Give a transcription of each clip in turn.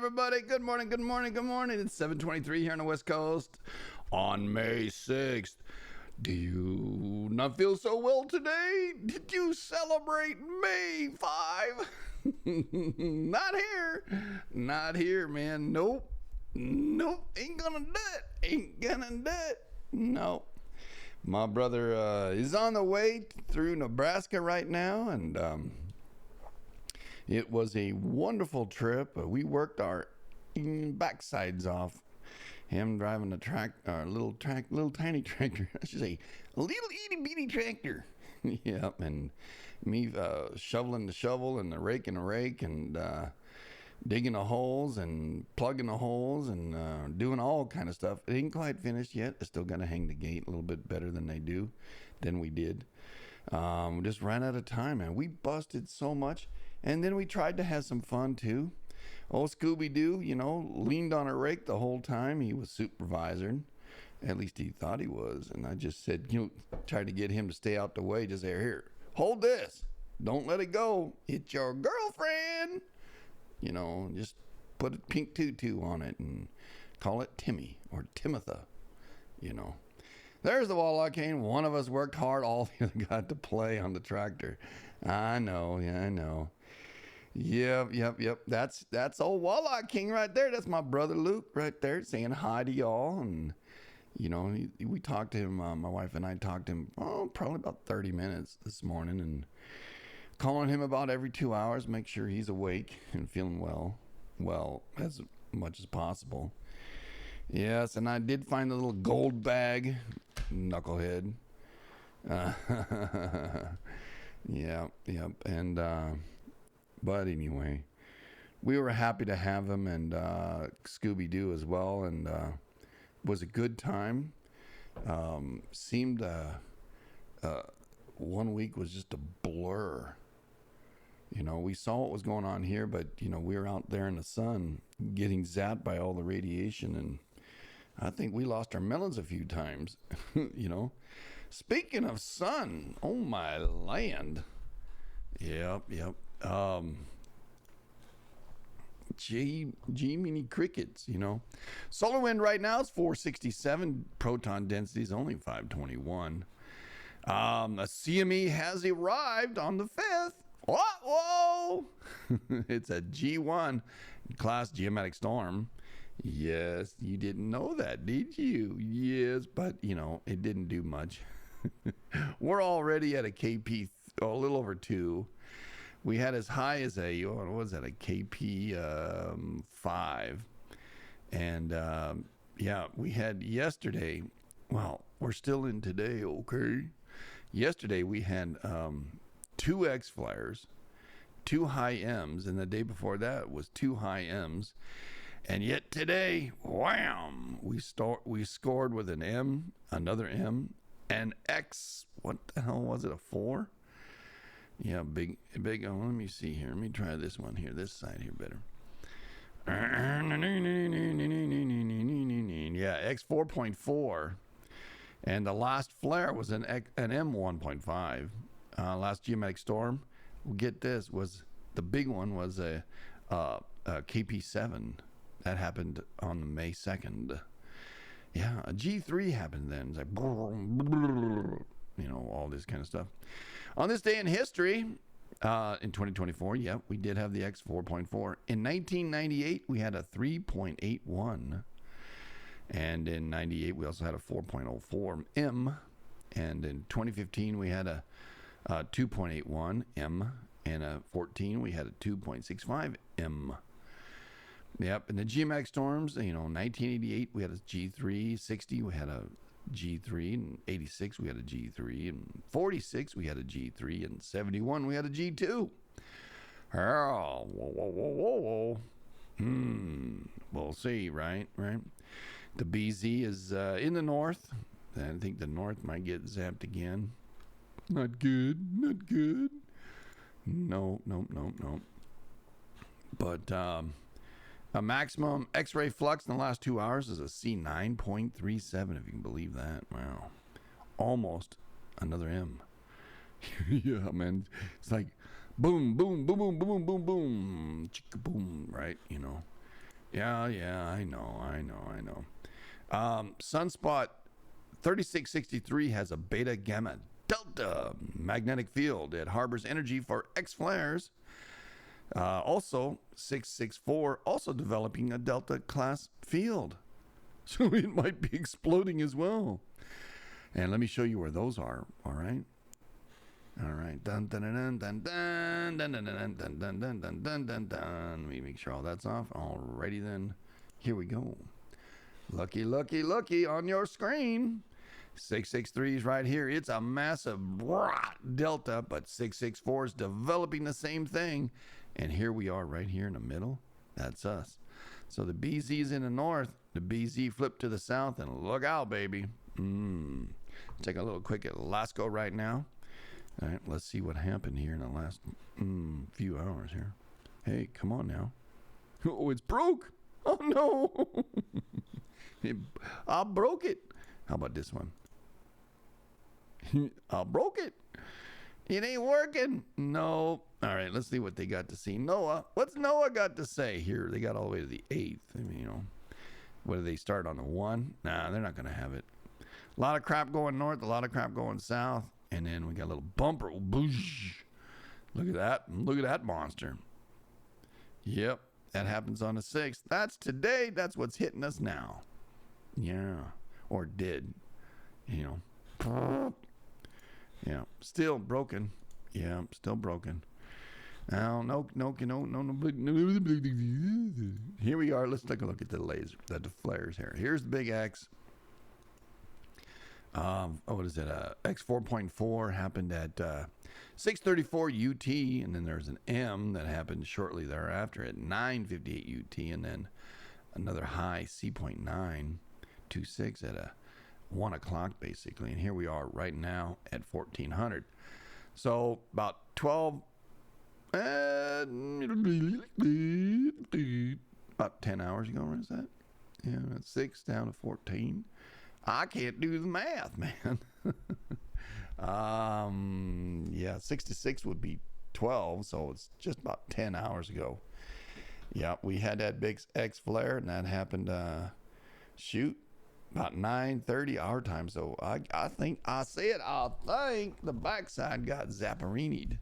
everybody. Good morning, good morning, good morning. It's 7:23 here on the West Coast on May 6th. Do you not feel so well today? Did you celebrate May 5? Not here. Not here, man. Nope. Ain't gonna do it. No. My brother is on the way through Nebraska right now, and it was a wonderful trip. We worked our backsides off. Him driving a little tiny tractor. I should say, a little itty bitty tractor. Yep, and me shoveling the shovel and the rake and digging the holes and plugging the holes and doing all kind of stuff. It ain't quite finished yet. It's still gonna hang the gate a little bit better than we did. We just ran out of time, man. We busted so much, and then we tried to have some fun too. Old Scooby-Doo, leaned on a rake the whole time. He was supervising. At least he thought he was. And I just said, tried to get him to stay out the way. Just say, here, hold this. Don't let it go. It's your girlfriend. Just put a pink tutu on it and call it Timmy or Timothy. There's the walleye cane. One of us worked hard. All the other got to play on the tractor. I know. Yeah, I know. Yep. That's old Walleye King right there. That's my brother Luke right there saying hi to y'all. And, we talked to him, my wife and I talked to him, probably about 30 minutes this morning, and calling him about every 2 hours, make sure he's awake and feeling well, as much as possible. Yes, and I did find the little gold bag, knucklehead. Yep. And, but anyway, we were happy to have him, and Scooby-Doo as well, and was a good time. Seemed 1 week was just a blur. We saw what was going on here, but we were out there in the sun getting zapped by all the radiation, and I think we lost our melons a few times. Speaking of sun, oh my land. Yep. Mini crickets, Solar wind right now is 467. Proton density is only 521. A CME has arrived on the 5th. Whoa! It's a G1 class geometric storm. Yes, you didn't know that, did you? Yes, but, it didn't do much. We're already at a KP, a little over 2. We had as high as a KP 5. And, we had yesterday, well, we're still in today, okay? Yesterday we had 2 X flares, 2 high M's, and the day before that was 2 high M's. And yet today, wham, we scored with an M, another M, an X, what the hell was it, a 4? Yeah, big. Oh, let me see here. Let me try this one here. This side here better. Yeah, X 4.4. And the last flare was an M 1.5. Last geometric storm, get this, was the big one was a KP 7. That happened on May 2nd. Yeah, a G3 happened then. It's like, all this kind of stuff. On this day in history, in 2024, we did have the X 4.4. In 1998, we had a 3.81. And in 98, we also had a 4.04 M. And in 2015, we had a 2.81 M. And a 14, we had a 2.65 M. Yep, and the geometric storms, 1988, we had a G3, 60, we had a G3, and 86, we had a G3, and 46, we had a G3, and 71, we had a G2. Oh, whoa. We'll see, right? The BZ is in the north. I think the north might get zapped again. Not good. No. But, a maximum X-ray flux in the last 2 hours is a C9.37, if you can believe that. Wow. Almost another M. Yeah, man. It's like boom, boom, boom, boom, boom, boom, boom, chicka boom, right? Yeah, I know. Sunspot 3663 has a beta gamma delta magnetic field. It harbors energy for X flares. Also, 664 also developing a delta class field. So it might be exploding as well. And let me show you where those are, all right? All right. Dun dun dun dun dun dun dun dun dun dun dun dun dun dun dun. Let me make sure all that's off. Alrighty then. Here we go. Lucky on your screen. 663 is right here. It's a massive delta, but 664 is developing the same thing. And here we are right here in the middle. That's us. So the BZ's in the north. The BZ flipped to the south, and look out, baby. Take a little quick at Lasco right now. All right, let's see what happened here in the last few hours here. Hey, come on now. Oh, it's broke. Oh, no. I broke it. How about this one? I broke it. It ain't working. No. All right, let's see what they got to see. Noah. What's Noah got to say? Here, they got all the way to the 8th. I mean, you know, what do they start on the 1? Nah, they're not going to have it. A lot of crap going north, a lot of crap going south. And then we got a little bumper. Boosh. Look at that. Look at that monster. Yep. That happens on the 6th. That's today. That's what's hitting us now. Yeah. Or did. You know. Yeah. Still broken. Yeah. Still broken. Now, no. Here we are. Let's take a look at the laser, the flares here. Here's the big X. What is it? X 4.4 happened at 6:34 UT, and then there's an M that happened shortly thereafter at 9:58 UT, and then another high C.926 at 1 o'clock basically. And here we are right now at 1400. So about 12, about 10 hours ago. What is that? Yeah, 6 down to 14. I can't do the math, man. Yeah, 66 would be 12, so it's just about 10 hours ago. Yeah, we had that big X flare, and that happened, about 9:30 our time. So I think the backside got zapparini'd.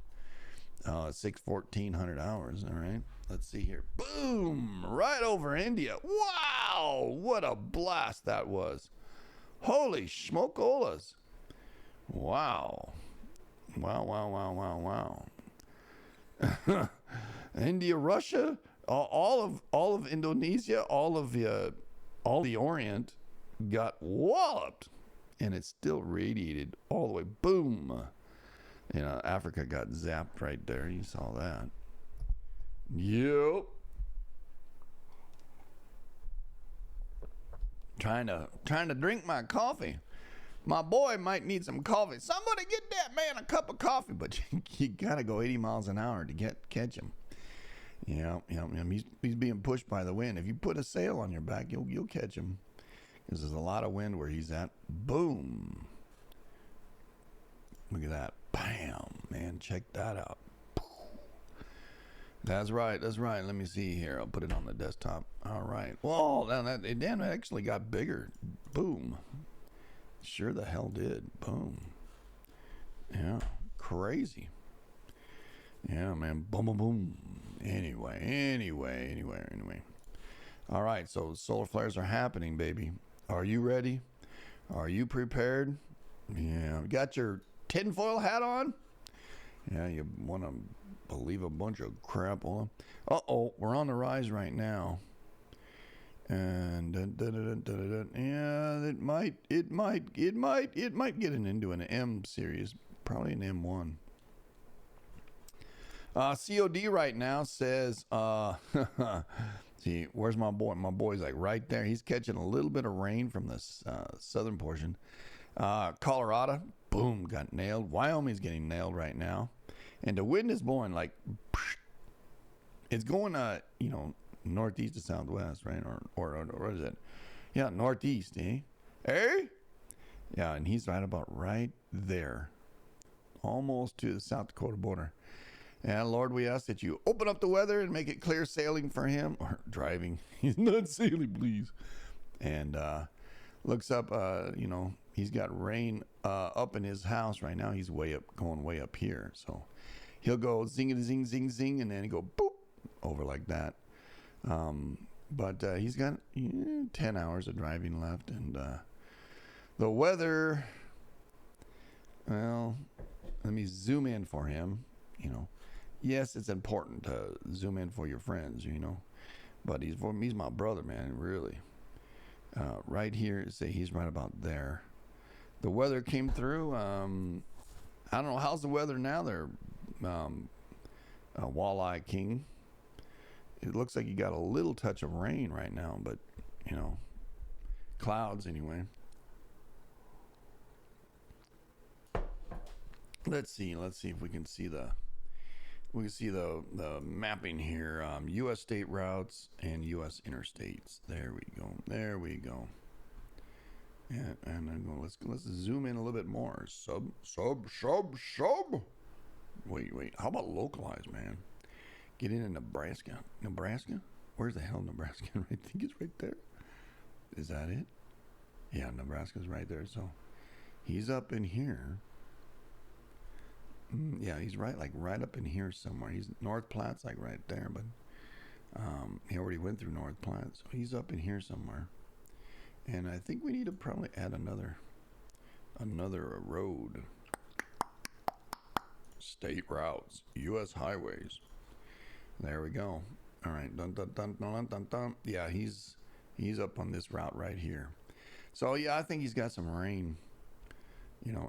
1400 hours, all right? Let's see here. Boom! Right over India. Wow! What a blast that was. Holy smokolas. Wow. India, Russia, all of Indonesia, all the Orient got walloped, and it still radiated all the way. Boom. You know, Africa got zapped right there. You saw that. Yep. Trying to drink my coffee. My boy might need some coffee. Somebody get that man a cup of coffee, but you gotta go 80 miles an hour to catch him. Yeah, he's being pushed by the wind. If you put a sail on your back, you'll catch him, because there's a lot of wind where he's at. Boom! Look at that! Bam! Man, check that out. That's right. Let me see here. I'll put it on the desktop. All right. Whoa, that actually got bigger. Boom. Sure the hell did. Boom. Yeah. Crazy. Yeah, man. Boom, boom, boom. Anyway. All right. So solar flares are happening, baby. Are you ready? Are you prepared? Yeah. Got your tinfoil hat on? Yeah, you want to believe a bunch of crap on. Uh-oh, we're on the rise right now. And yeah, it might get into an M series, probably an M1. COD right now says, see, where's my boy? My boy's like right there. He's catching a little bit of rain from the southern portion. Colorado, boom, got nailed. Wyoming's getting nailed right now. And the wind is blowing like, it's going, northeast to southwest, right? Or what is it? Yeah, northeast, eh? Hey? Yeah, and he's right about right there. Almost to the South Dakota border. And Lord, we ask that you open up the weather and make it clear sailing for him, or driving. He's not sailing, please. And looks up, he's got rain up in his house right now. He's going way up here. So he'll go zing, zing, zing, zing, and then he go boop over like that. But he's got 10 hours of driving left. And the weather, well, let me zoom in for him, Yes, it's important to zoom in for your friends, But he's my brother, man, really. Right here, say he's right about there. The weather came through. I don't know. How's the weather now there, Walleye King? It looks like you got a little touch of rain right now, but, clouds anyway. Let's see if we can see the mapping here. U.S. state routes and U.S. interstates. There we go. And I'm going. Let's zoom in a little bit more. Sub. Wait. How about localized, man? Get into Nebraska. Nebraska? Where's the hell Nebraska? I think it's right there. Is that it? Yeah, Nebraska's right there. So he's up in here. Yeah, he's right up in here somewhere. He's North Platte's like right there, but he already went through North Platte, so he's up in here somewhere. And I think we need to probably add another road. State routes, U.S. highways. There we go. All right, dun dun dun dun dun dun. Yeah, he's up on this route right here. So yeah, I think he's got some rain.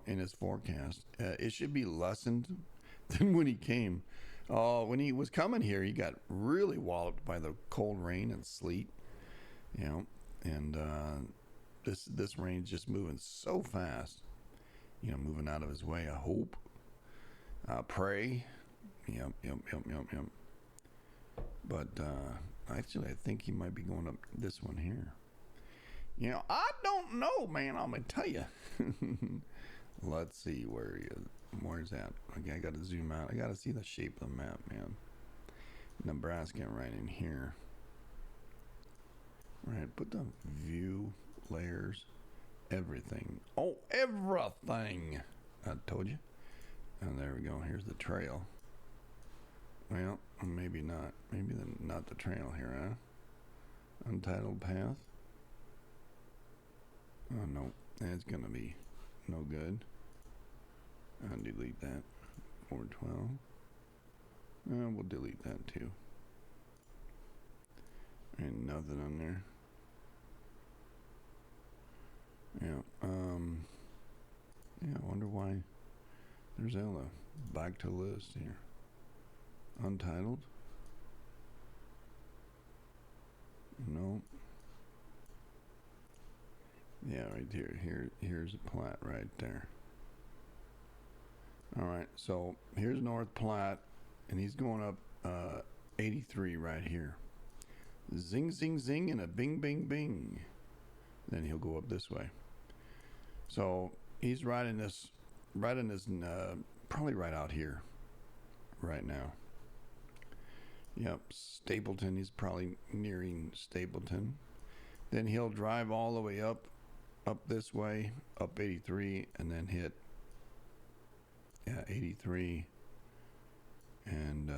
In his forecast. It should be lessened than when he came. When he was coming here, he got really walloped by the cold rain and sleet. And this rain's just moving so fast. Moving out of his way. I hope. Pray. Yep. But actually, I think he might be going up this one here. I don't know, man. I'm gonna tell you. Let's see where he is. Where's that? Okay, I gotta zoom out. I gotta see the shape of the map, man. Nebraska right in here. Right, put the view, layers, everything. Oh, everything! I told you. And there we go. Here's the trail. Well, maybe not. Maybe not the trail here, huh? Untitled path. Oh, no. That's going to be no good. I'll delete that. 412. We'll delete that too. And nothing on there. Yeah. I wonder why there's Ella. Back to list here. Untitled. No. Yeah, right here. Here's a Platte right there. All right, so here's North Platte, and he's going up 83 right here. Zing, zing, zing, and a bing, bing, bing. Then he'll go up this way. So he's riding this, probably right out here, right now. Yep, Stapleton. He's probably nearing Stapleton. Then he'll drive all the way up this way, up 83, and then hit 83, and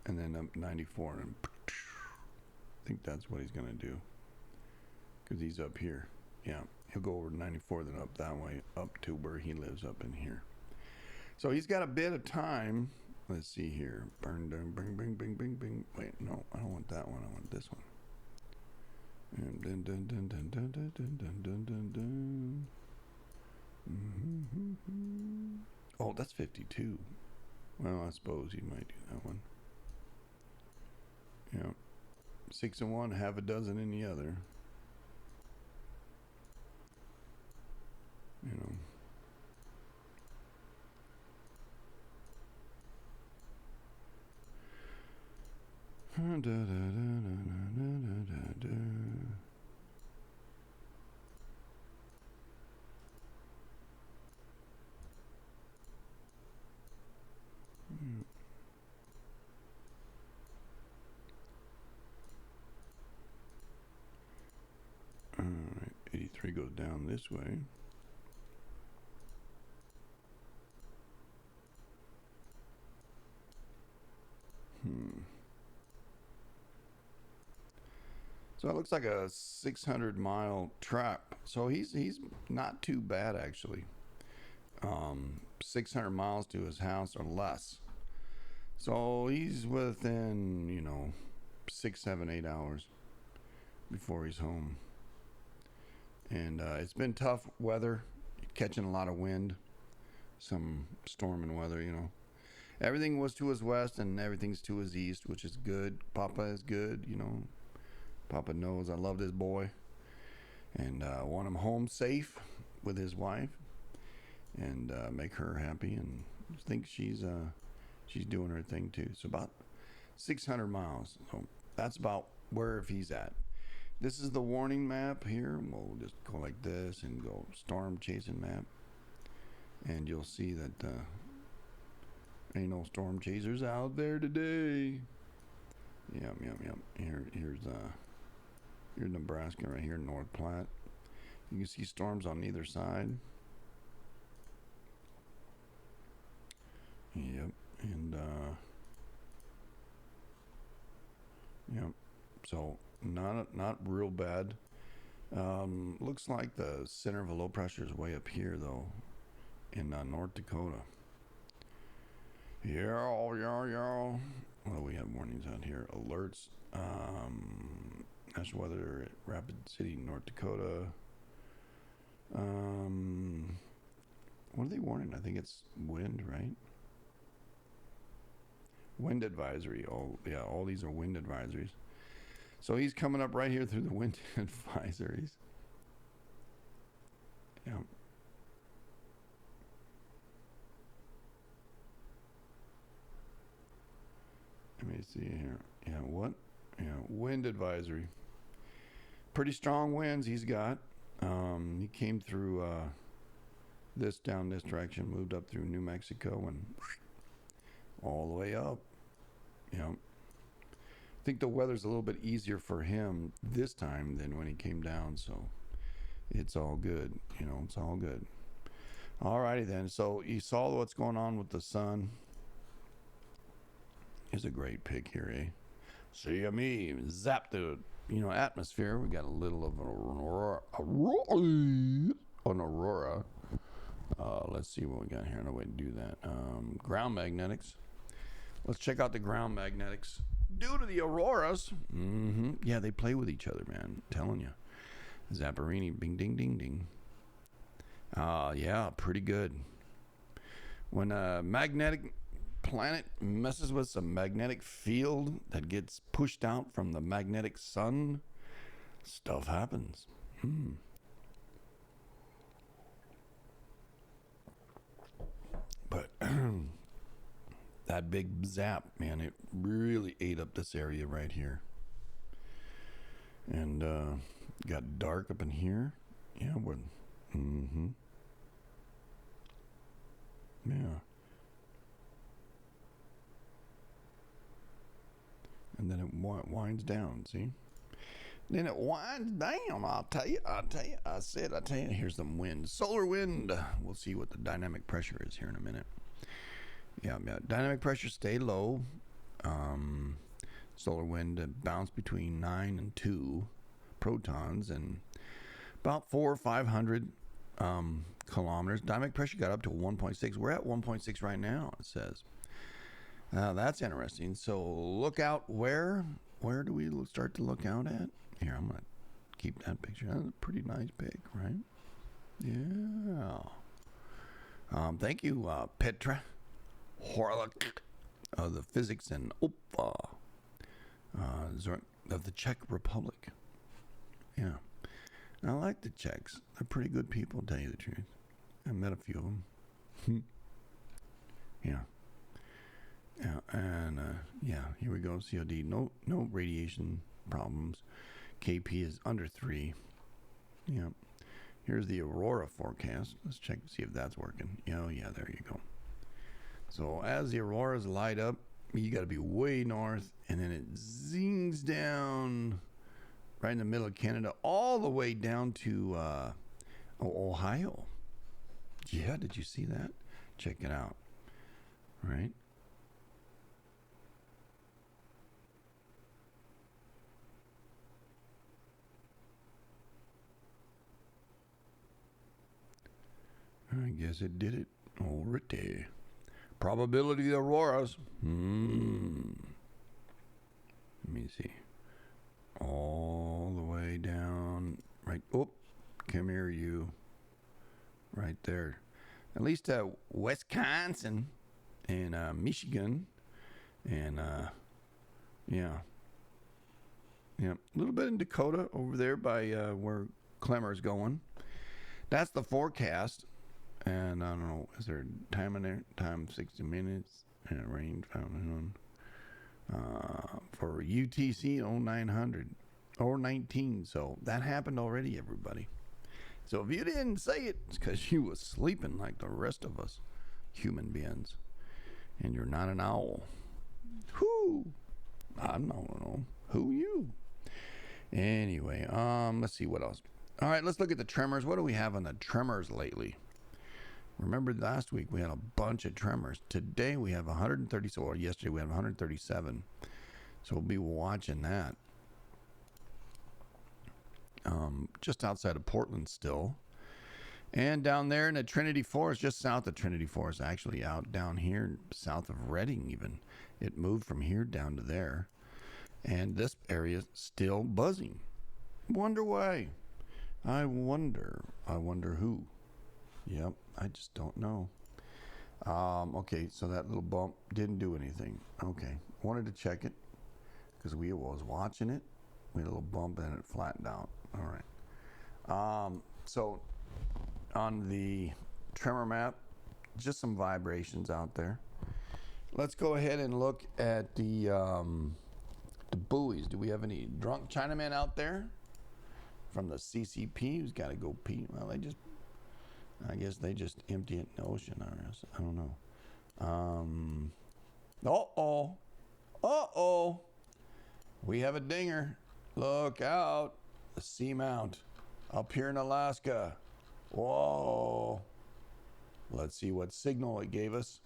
and then up 94, and I think that's what he's gonna do, because he's up here. Yeah, he'll go over to 94, then up that way, up to where he lives up in here. So he's got a bit of time. Let's see here. Burn, dun, bing, bing, bing, bing, bing. Wait, no, I don't want that one. I want this one. And dun, dun, dun, dun, dun, dun, dun, dun, dun, dun, dun. Mm-hmm. Oh, that's 52. Well, I suppose you might do that one. Yeah. 6 in one, half a dozen in the other. he goes down this way. So it looks like a 600-mile trap. So he's not too bad, actually. 600 miles to his house or less. So he's within, 6, 7, 8 hours before he's home. And it's been tough weather, catching a lot of wind, some storming weather, Everything was to his west and everything's to his east, which is good. Papa is good, Papa knows I love this boy and want him home safe with his wife and make her happy, and think she's doing her thing too. So about 600 miles. So that's about where if he's at. This is the warning map here. We'll just go like this and go storm chasing map, and you'll see that ain't no storm chasers out there today. Yep. Here's Nebraska right here, North Platte. You can see storms on either side. Yep, and yep. So not real bad. Looks like the center of a low pressure is way up here though, in North Dakota. Yeah. Well, we have warnings out here, alerts. National Weather at Rapid City, North Dakota. What are they warning? I think it's wind, right? Wind advisory. Oh, yeah, all these are wind advisories. So he's coming up right here through the wind advisories. Yeah. Let me see here. Yeah, what? Yeah, wind advisory. Pretty strong winds he's got. He came through down this direction, moved up through New Mexico and all the way up. Yeah. I think the weather's a little bit easier for him this time than when he came down, so it's all good. It's all good. Alrighty then. So you saw what's going on with the sun. Here's a great pic here, eh? See me zap the atmosphere. We got a little of an aurora. Let's see what we got here. No way to do that. Ground magnetics. Let's check out the ground magnetics due to the auroras. Yeah, they play with each other, man. I'm telling you. Zapparini, bing, ding, ding, ding. Yeah, pretty good. When a magnetic planet messes with some magnetic field that gets pushed out from the magnetic sun, stuff happens. But that big zap, man, it really ate up this area right here. And got dark up in here. Yeah, yeah. And then it winds down, see? Then it winds down, I'll tell you. Here's some wind. Solar wind. We'll see what the dynamic pressure is here in a minute. Yeah, dynamic pressure stay low. Solar wind bounce between 9 and 2 protons and about 400 or 500 kilometers. Dynamic pressure got up to 1.6. We're at 1.6 right now, it says. That's interesting. So look out where do we start to look out at? Here, I'm going to keep that picture. That's a pretty nice pic, right? Yeah. Thank you, Petra Horlik of the physics and of the Czech Republic. Yeah. I like the Czechs. They're pretty good people, to tell you the truth. I met a few of them. Yeah. Yeah, and here we go. COD, no radiation problems. KP is under 3. Yeah. Here's the aurora forecast. Let's check to see if that's working. Oh yeah, there you go. So as the auroras light up, you got to be way north, and then it zings down right in the middle of Canada, all the way down to Ohio. Yeah, did you see that? Check it out. Right? I guess it did it. Alrighty. Probability of auroras. Let me see. All the way down. Right. Oh, come here, you. Right there. At least Wisconsin and Michigan and yeah. A little bit in Dakota over there by where Clemmer's going. That's the forecast. And I don't know, is there time in there? Time 60 minutes and rain found for UTC 0900 or 19. So that happened already, everybody. So if you didn't say it, it's because you was sleeping like the rest of us human beings. And you're not an owl. Who? I don't know. Who you? Anyway, let's see what else. All right, let's look at the tremors. What do we have on the tremors lately? Remember last week we had a bunch of tremors. Today we have 130, or yesterday we had 137. So we'll be watching that. Just outside of Portland still. And down there in the Trinity Forest, just south of Trinity Forest, actually out down here, south of Reading even. It moved from here down to there. And this area is still buzzing. Wonder why. I wonder who. Yep, I just don't know. Okay, so that little bump didn't do anything. Okay, wanted to check it because we was watching it. We had a little bump and it flattened out. All right. So on the tremor map, just some vibrations out there. Let's go ahead and look at the buoys. Do we have any drunk Chinamen out there from the CCP who's got to go pee? Well, I guess they just empty it in the ocean. I don't know. Uh-oh. We have a dinger. Look out. The seamount up here in Alaska. Whoa. Let's see what signal it gave us.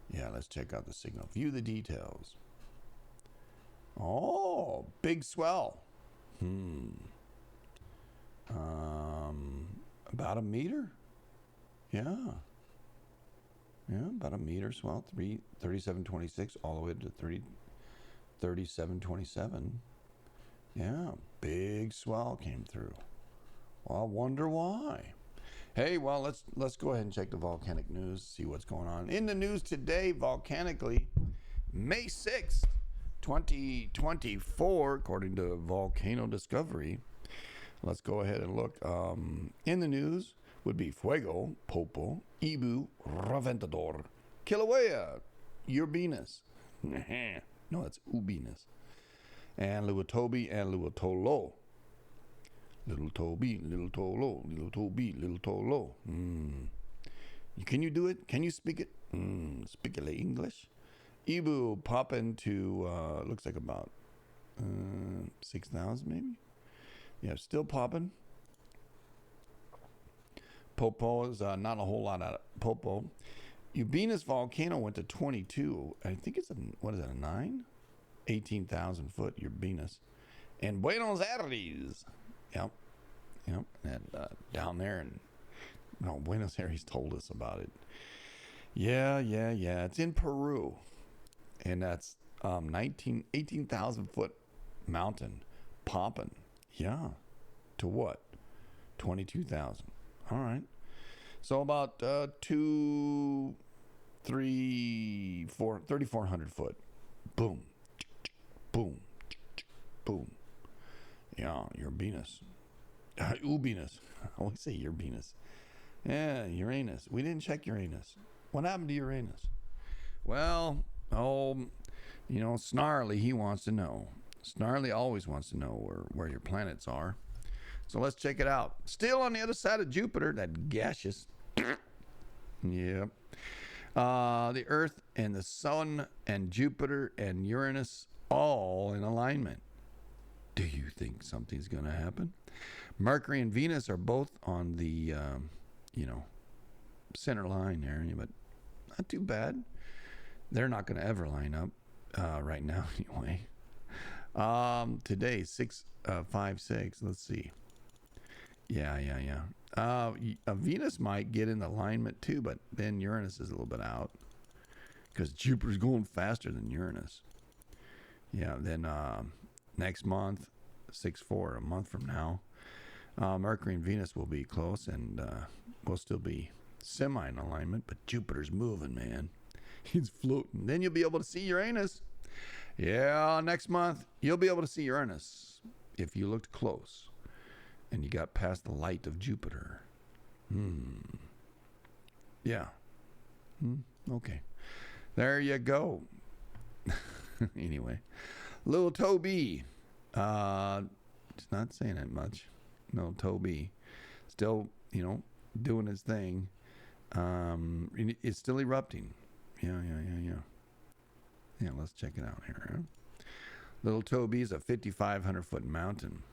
Yeah, let's check out the signal. View the details. Oh, big swell. About a meter. Yeah, about a meter swell. 3726 all the way to 3727. Yeah, big swell came through. Well, I wonder why. Hey, well, let's go ahead and check the volcanic news, see what's going on. In the news today, volcanically, May 6th, 2024, according to Volcano Discovery. Let's go ahead and look. In the news would be Fuego, Popo, Ibu, Reventador, Kilauea, Urbinus. No, that's Ubinus. And Luotobi and Luotolo. Little Toby, Little Tolo, Little Toby, Little Tolo. Can you do it? Can you speak it? Speak it like English. Ibu pop into, looks like about 6,000 maybe. Yeah, still popping. Popo is not a whole lot out of Popo. Urbinus volcano went to 22. I think it's a 9? 18,000 foot Urbinus. And Buenos Aires. Yep. And down there, and Buenos Aires told us about it. Yeah. It's in Peru, and that's 18,000 foot mountain popping. Yeah. To what? 22,000. All right. So about 3,400 foot. Boom. Boom. Boom. Yeah, Urbinus. Ubinus. I always say Urbinus. Yeah, Uranus. We didn't check Uranus. What happened to Uranus? Well, Snarly, he wants to know. Snarly always wants to know where your planets are. So let's check it out. Still on the other side of Jupiter, that gaseous. Yep. The Earth and the Sun and Jupiter and Uranus all in alignment. Do you think something's going to happen? Mercury and Venus are both on the, center line area, but not too bad. They're not going to ever line up right now anyway. Today, 656. Let's see. Yeah. Venus might get in alignment too, but then Uranus is a little bit out because Jupiter's going faster than Uranus. Yeah, then next month, 6/4, a month from now, Mercury and Venus will be close, and we'll still be semi in alignment, but Jupiter's moving, man. He's floating. Then you'll be able to see Uranus. Yeah, next month, you'll be able to see Uranus if you looked close and you got past the light of Jupiter. Yeah. Okay. There you go. Anyway, little Toby. It's not saying that much. No, Toby. Still, doing his thing. It's still erupting. Yeah. Yeah, let's check it out here. Huh? Little Toby is a 5,500-foot mountain.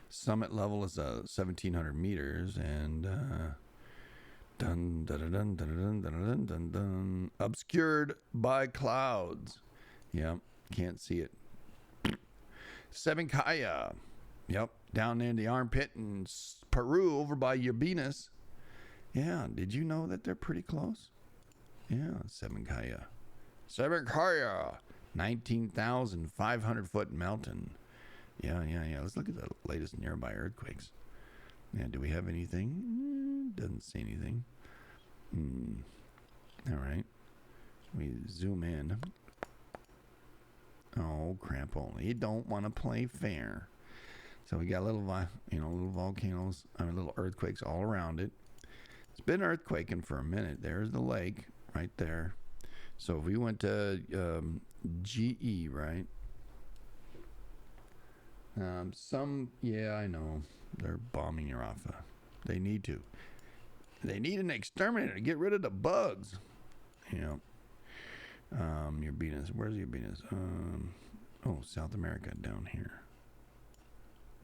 Summit level is 1,700 meters, and obscured by clouds. Yep, can't see it. Sabancaya. Yep, down there in the armpit in Peru, over by Uranus. Yeah, did you know that they're pretty close? Yeah, Sabancaya. 19,500-foot mountain. Yeah. Let's look at the latest nearby earthquakes. Yeah, do we have anything? Doesn't say anything. All right. We zoom in. Oh, crap only. You don't want to play fair. So we got little volcanoes, little earthquakes all around it. It's been earthquaking for a minute. There's the lake right there. So if we went to GE, right? I know. They're bombing your off. They need to. They need an exterminator to get rid of the bugs. Your Venus. Where's your Venus? South America down here.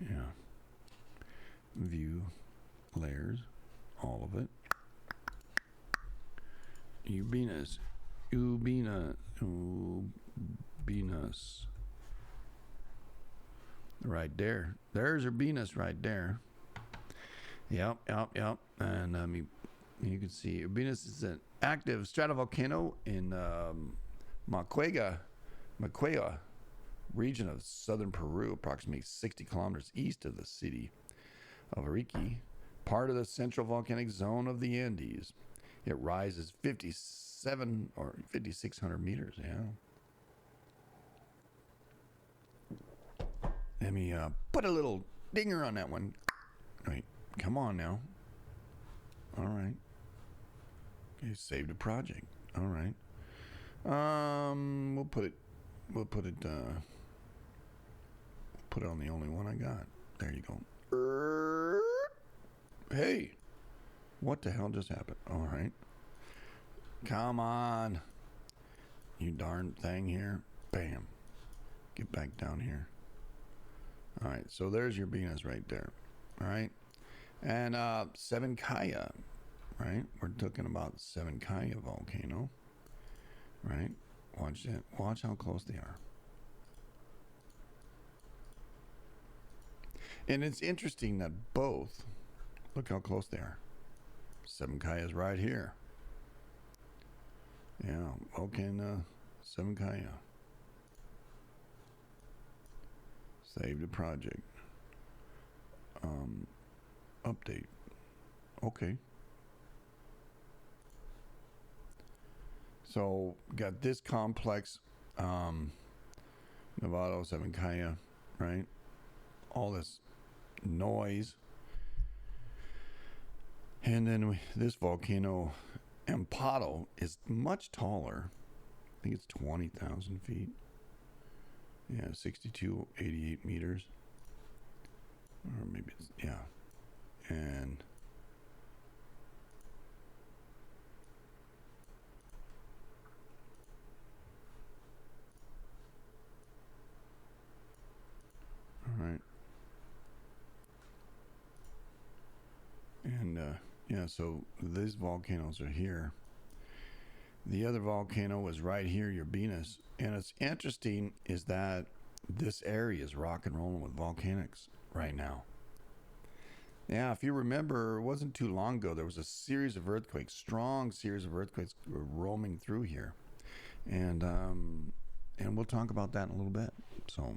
Yeah. View layers. All of it. Uranus. Right there. There's Uranus right there. Yep. And you can see Uranus is an active stratovolcano in Macuega region of southern Peru, approximately 60 kilometers east of the city of Arique, part of the central volcanic zone of the Andes. It rises 5,600 meters. Yeah. Let me put a little dinger on that one. Wait, come on now. All right. You saved a project. All right. We'll put it on the only one I got. There you go. Hey, what the hell just happened? All right. Come on. You darn thing here. Bam. Get back down here. All right. So there's your Venus right there. All right. And Sabancaya. Right. We're talking about Sabancaya volcano. Right. Watch it. Watch how close they are. And it's interesting that both, look how close they are. Sabancaya is right here. Yeah, volcano Sabancaya. Save the project. Update. Okay. So got this complex, Nevada, Sabancaya, right? All this noise. And then this volcano, Amparo, is much taller. I think it's 20,000 feet. Yeah, 6288 meters. Or maybe it's, yeah. And Yeah, so these volcanoes are here. The other volcano was right here, Urbinus. And it's interesting is that this area is rock and rolling with volcanics right now. Yeah, if you remember, it wasn't too long ago, there was a series of earthquakes, strong series of earthquakes roaming through here. And we'll talk about that in a little bit. So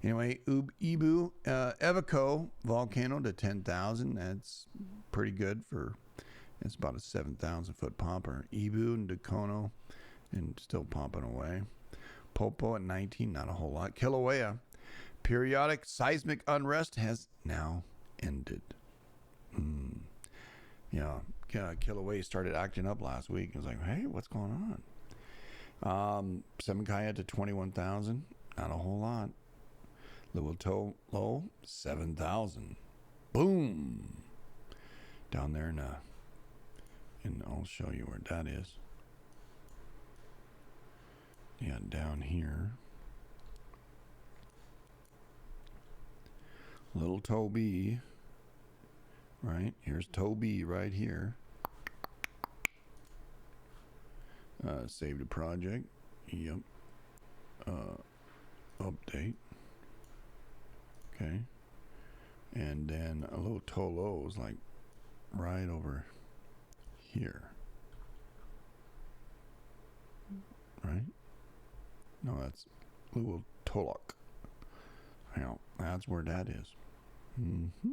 anyway, Ibu, Evico volcano to 10,000. That's pretty good for, it's about a 7,000 foot pomper. Ibu and Dacono, and still pumping away. Popo at 19, not a whole lot. Kilauea, periodic seismic unrest has now ended. Yeah, Kilauea started acting up last week. It was like, hey, what's going on? Semenkaya to 21,000, not a whole lot. Low, 7,000. Boom! Down there and I'll show you where that is. Yeah, down here. Little Toby. Right? Here's Toby right here. Saved a project. Yep. Update. Okay. And then a little Tolo is like right over here. Right? No, that's little Tolok. Yeah, that's where that is. Mm-hmm.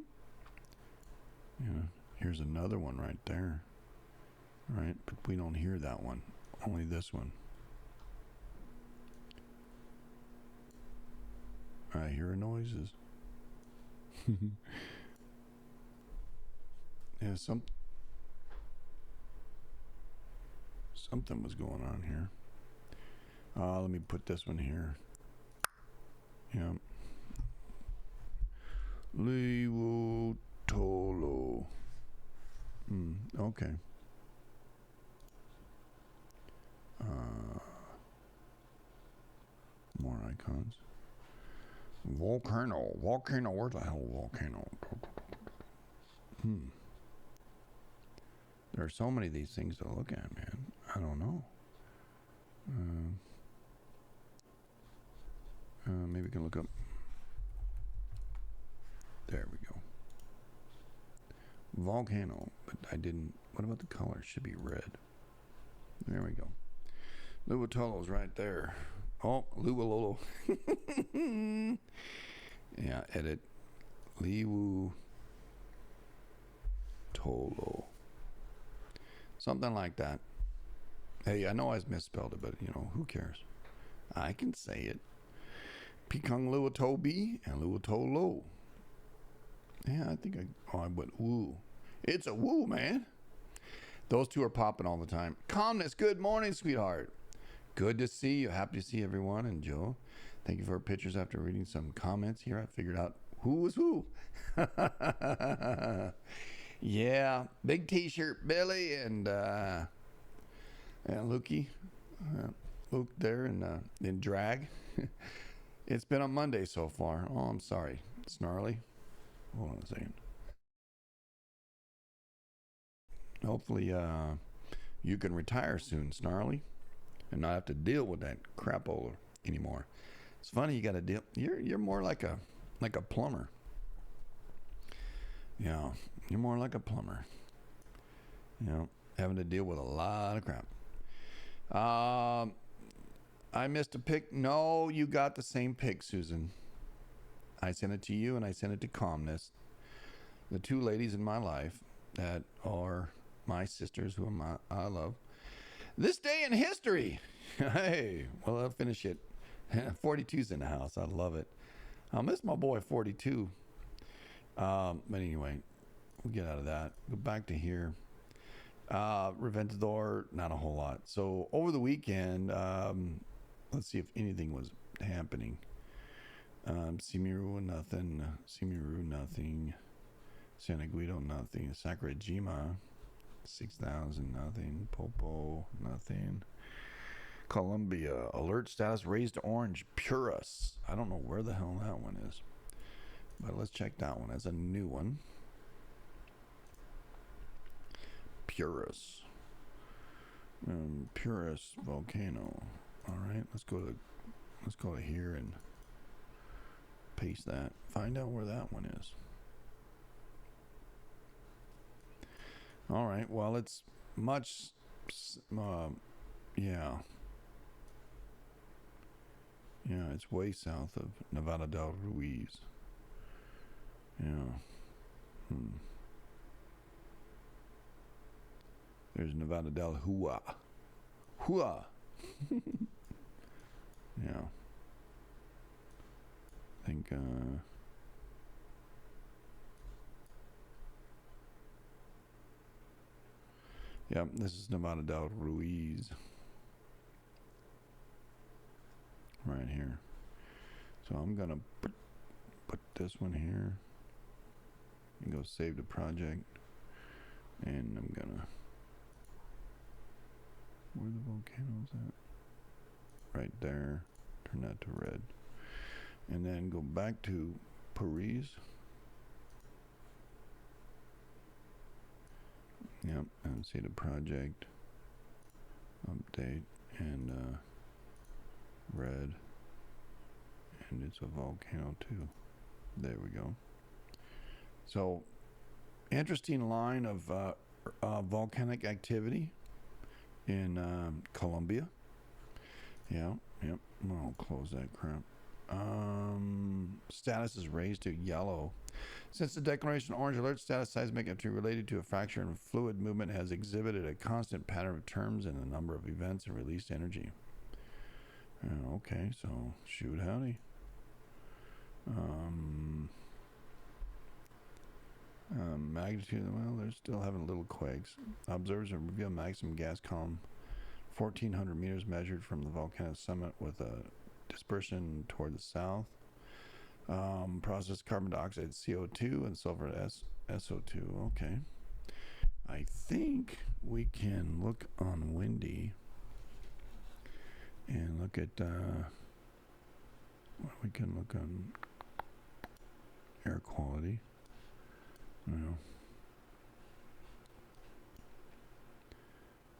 Yeah, here's another one right there. Right, but we don't hear that one. Only this one. I hear noises. Yeah, something was going on here. Let me put this one here. Yeah. Liwo Tolo. Okay. More icons. Volcano. Where's the hell volcano? There are so many of these things to look at, man. I don't know. Maybe we can look up. There we go. Volcano, but I didn't. What about the color? Should be red. There we go. Luwatolo's right there. Oh, Luwalolo. Yeah, edit. Liwu Tolo. Something like that. Hey, I know I misspelled it, but who cares? I can say it. Pikung Luwatobi and Luwatolo. Yeah, I think I went woo. It's a woo, man. Those two are popping all the time. Calmness, good morning, sweetheart. Good to see you. Happy to see everyone. And Joe, thank you for pictures. After reading some comments here, I figured out who was who. Yeah, big t-shirt, Billy, and Lukey. Luke there in drag. It's been a Monday so far. Oh, I'm sorry. Snarly. Hold on a second. Hopefully you can retire soon, Snarly, and not have to deal with that crapola anymore. It's funny, you got to deal. You're more like a plumber. Yeah, you're more like a plumber. Having to deal with a lot of crap. I missed a pic. No, you got the same pic, Susan. I sent it to you, and I sent it to Calmness. The two ladies in my life that are my sisters, who I love. This day in history. Hey, well, I'll finish it. 42's in the house. I love it. I'll miss my boy 42. But anyway, we'll get out of that. Go back to here. Reventador, not a whole lot. So over the weekend, let's see if anything was happening. Simiru, nothing. Simiru, nothing. Santa Guido, nothing. Sakurajima, 6,000, nothing. Popo, nothing. Columbia, alert status raised to orange. Purus. I don't know where the hell that one is. But let's check that one as a new one. Purus. Purus volcano. All right, let's go to here and paste that. Find out where that one is. All right. Well, it's much. Yeah. Yeah, it's way south of Nevada del Ruiz. Yeah. There's Nevada del Hua. Hua. Yeah. I think, yeah, this is Nevada del Ruiz. Right here. So I'm going to put this one here. And go save the project. And I'm going to... Where the volcano's at? Right there. Turn that to red. And then go back to Paris. Yep, and see the project. Update. And red. And it's a volcano too. There we go. So, interesting line of volcanic activity in Colombia. Yeah, yep. I'll close that crap. Status is raised to yellow. Since the declaration, orange alert status seismic activity related to a fracture in fluid movement has exhibited a constant pattern of terms in the number of events and released energy. Okay, so shoot howdy. Magnitude, well, they're still having little quakes. Observers have revealed maximum gas column 1,400 meters measured from the volcanic summit with a dispersion toward the south. Processed carbon dioxide CO2 and sulfur SO2. Okay. I think we can look on windy and look at we can look on air quality.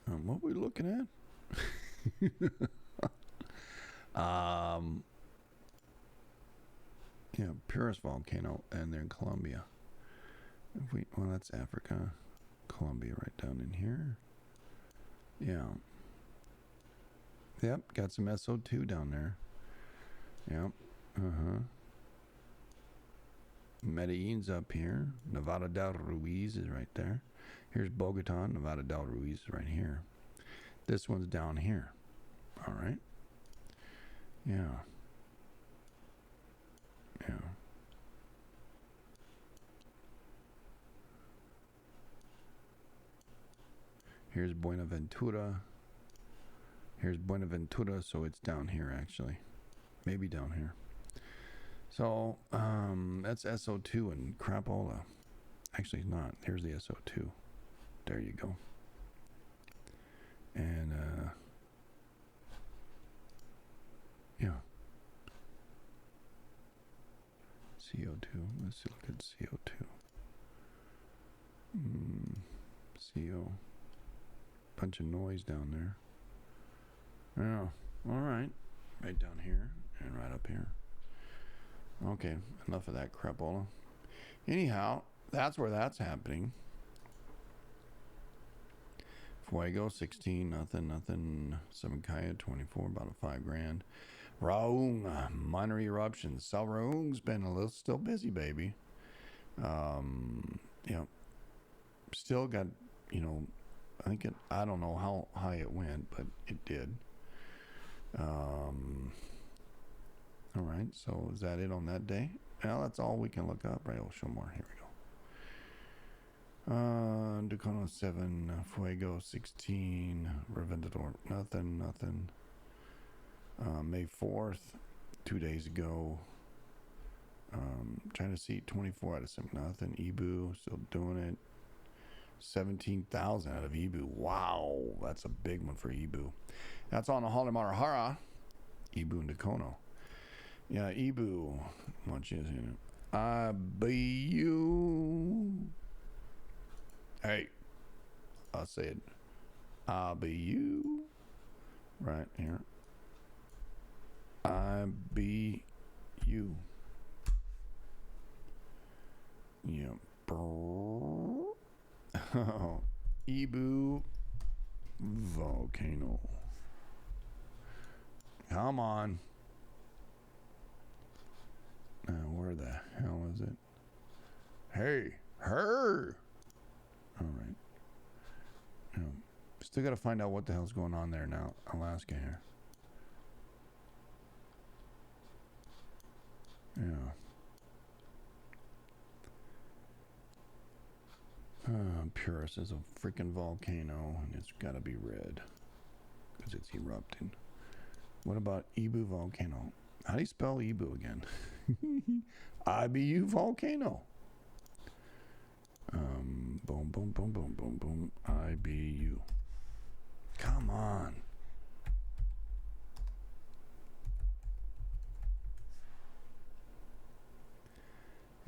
What are we looking at? Yeah, Purus volcano, and they're in Colombia. Well, that's Africa. Colombia right down in here. Yeah. Yep, got some SO2 down there. Yep. Medellin's up here. Nevada del Ruiz is right there. Here's Bogota. Nevada del Ruiz is right here. This one's down here. All right. Yeah. Yeah. Here's Buenaventura. Here's Buenaventura, so it's down here actually. Maybe down here. So, that's SO2 and crapola. Actually, it's not. Here's the SO2. There you go. And, yeah. CO2. Let's look at CO2. CO. Bunch of noise down there. Oh, all right. Right down here and right up here. Okay, enough of that crapola. Anyhow, that's where that's happening. Fuego, 16, nothing. Sabancaya, 24, about a $5,000. Raung, minor eruptions. Sal Raung's been still busy, baby. Yeah. Still got, I don't know how high it went, but it did. All right, so is that it on that day? Well, that's all we can look up, right? I'll show more. Here we go. Ducano 7, Fuego 16, Reventador, nothing. May 4th, 2 days ago. China Sea 24 out of 7, nothing. Ibu, still doing it. 17,000 out of Ibu. Wow, that's a big one for Ibu. That's on the Halemarahara, Ibu and Ducono. Yeah, Ibu. What is it? Ibu. Hey. I'll say it. IBU. Right here. IBU. Yeah. Ibu volcano. Come on. Where the hell is it? Hey, her. All right. Still got to find out what the hell's going on there now. Alaska here. Yeah. Purus is a freaking volcano, and it's got to be red because it's erupting. What about Ibu volcano? How do you spell Ibu again? IBU volcano. Boom, boom, boom, boom, boom, boom. IBU. Come on.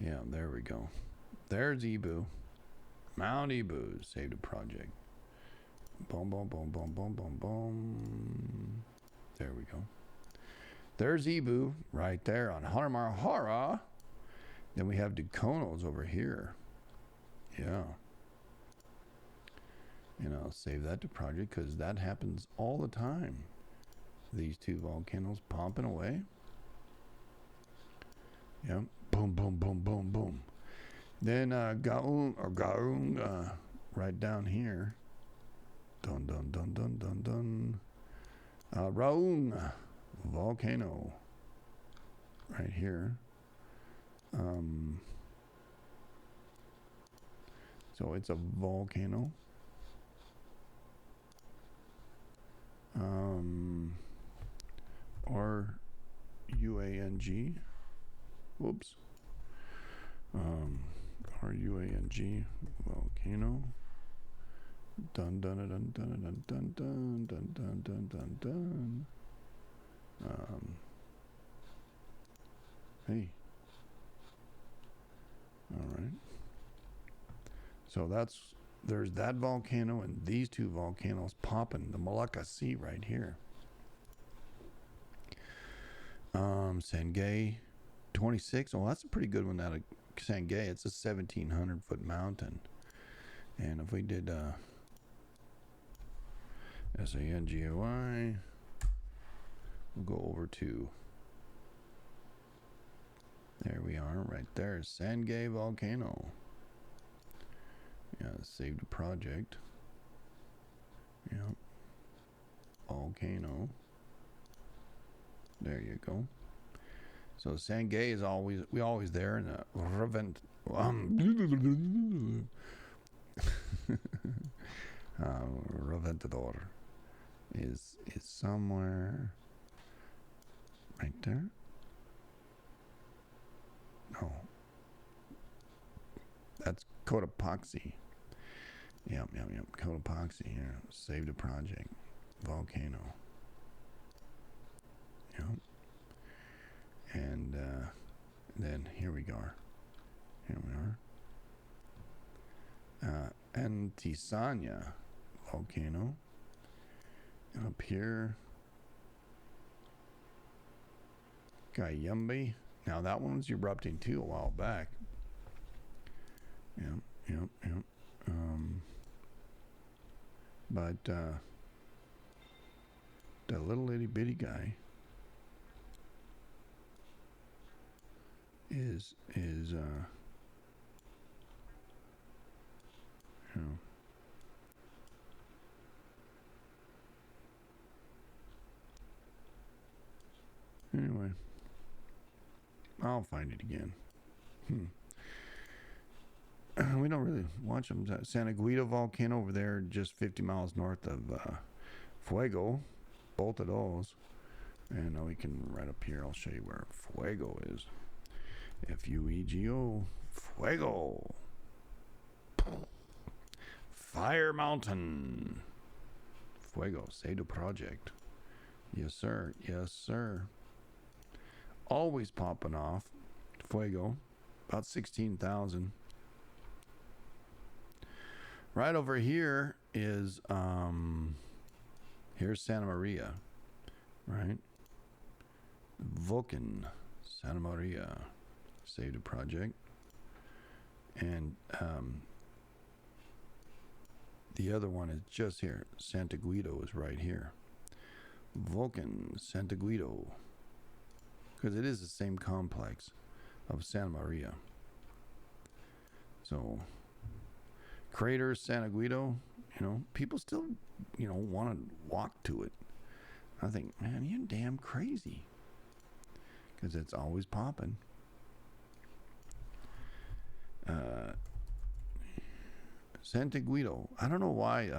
Yeah, there we go. There's Ibu. Mount Ibu saved a project. Boom, boom, boom, boom, boom, boom, boom. There we go. There's Ibu right there on Haramara. Then we have Dukonos over here. Yeah. I'll save that to project because that happens all the time. These two volcanoes pumping away. Yep. Boom, boom, boom, boom, boom. Then Gaung, right down here. Dun, dun, dun, dun, dun, dun. Raung volcano. Right here. So it's a volcano. Or UANG. Whoops. RUANG volcano. Dun dun dun dun dun dun dun dun dun dun dun dun. Hey. All right. So there's that volcano and these two volcanoes popping. The Malacca Sea right here. Sangay 26. Oh, that's a pretty good one out of Sangay. It's a 1,700 foot mountain. And if we did SANGOI, we'll go over to, there we are, right there, Sangay volcano. Yeah, saved a project. Yep. Volcano. There you go. So Sangay is always there, and Reventador is somewhere right there. No, that's Cotopaxi. Yep. Cotopaxi here. Saved a project. Volcano. Yep. And then here we are. Antisanya volcano. And up here, Gayumbi. Now that one was erupting too a while back. Yep. But the little itty bitty guy is anyway, I'll find it again. We don't really watch them. Santa Guida volcano over there, just 50 miles north of Fuego, both of those. And we can right up here, I'll show you where Fuego is. Fuego. Fuego. Fire Mountain. Fuego. Say the project. Yes, sir. Always popping off. Fuego. About 16,000. Right over here is, here's Santa Maria, right? Vulcan, Santa Maria, saved a project. And the other one is just here. Santa Guido is right here. Vulcan, Santa Guido. Because it is the same complex of Santa Maria. So, crater Santa Guido, people still, want to walk to it. I think, man, you're damn crazy. Because it's always popping. Santa Guido. I don't know why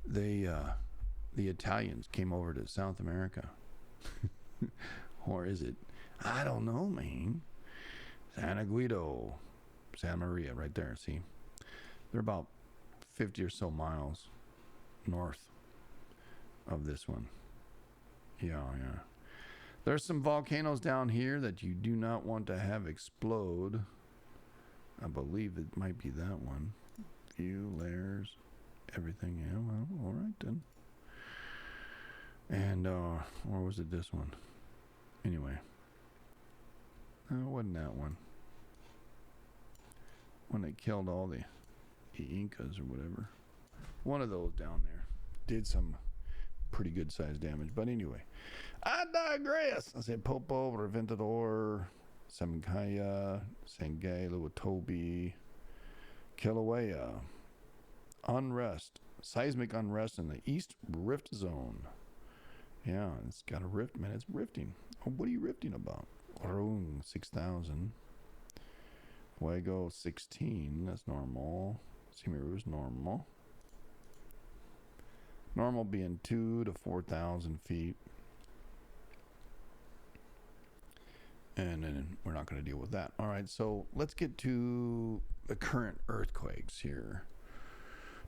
the Italians came over to South America. Or is it? I don't know, man. Santa Guido. Santa Maria, right there, see? They're about 50 or so miles north of this one. Yeah. There's some volcanoes down here that you do not want to have explode. I believe it might be that one. View, layers, everything. Yeah, well, all right then. And, or was it this one? Anyway. No, it wasn't that one. When they killed all the Incas or whatever. One of those down there did some pretty good sized damage. But anyway, I digress. I said Popo, Reventador, Samankaya, Sangay, Luatobi, Kilauea, unrest, seismic unrest in the East Rift Zone. Yeah, it's got a rift, man. It's rifting. Oh, what are you rifting about? Orung, 6,000. Fuego, 16. That's normal. Simiru is normal. Normal being 2,000 to 4,000 feet. And then we're not going to deal with that. All right, so let's get to the current earthquakes here.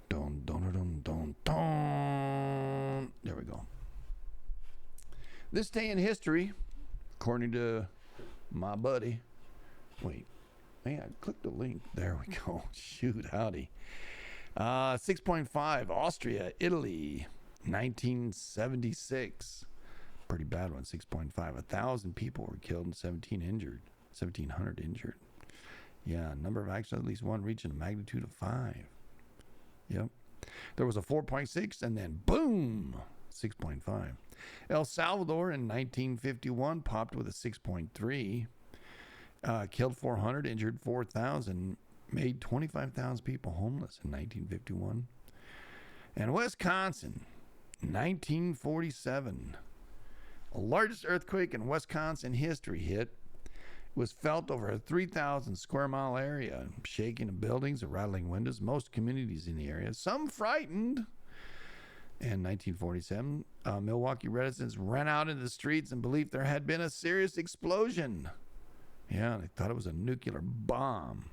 Dun, dun, dun, dun, dun. There we go. This day in history, according to my buddy. Wait, man, I clicked the link. There we go. Shoot, howdy. 6.5, Austria, Italy, 1976. Pretty bad one, 6.5. 1,000 people were killed and 1,700 injured. Yeah, number of accidents, at least one reaching a magnitude of 5. Yep. There was a 4.6 and then boom, 6.5. El Salvador in 1951 popped with a 6.3. Killed 400, injured 4,000, made 25,000 people homeless in 1951. And Wisconsin, 1947. The largest earthquake in Wisconsin history hit. It was felt over a 3,000 square mile area, shaking of buildings and rattling windows. Most communities in the area, some frightened. In 1947, Milwaukee residents ran out into the streets and believed there had been a serious explosion. Yeah, they thought it was a nuclear bomb.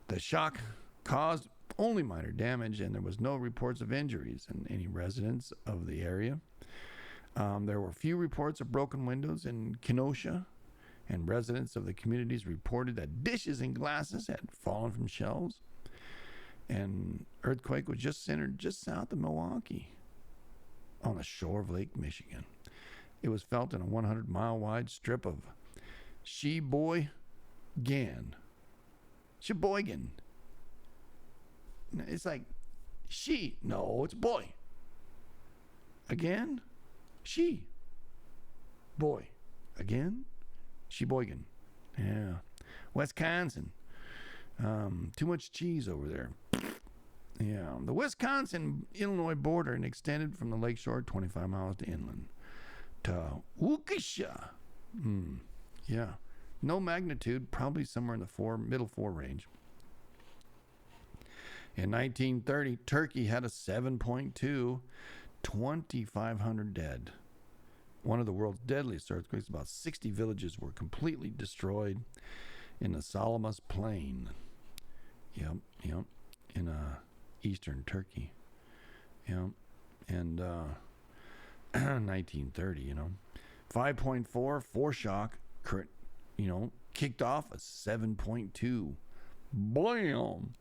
The shock caused only minor damage, and there was no reports of injuries in any residents of the area. There were few reports of broken windows in Kenosha, and residents of the communities reported that dishes and glasses had fallen from shelves. And earthquake was just centered just south of Milwaukee on the shore of Lake Michigan. It was felt in a 100-mile wide strip of Sheboygan. It's like she. No, it's boy. Again, she. Boy. Again, Sheboygan. Yeah. Wisconsin. Too much cheese over there. Yeah. The Wisconsin-Illinois border and extended from the lakeshore 25 miles to inland to Waukesha. Yeah. No magnitude, probably somewhere in the middle 4 range. In 1930, Turkey had a 7.2, 2,500 dead. One of the world's deadliest earthquakes. About 60 villages were completely destroyed in the Salamis Plain. Yep. In eastern Turkey. Yep. And 1930, 5.4 foreshock, kicked off a 7.2. Blam!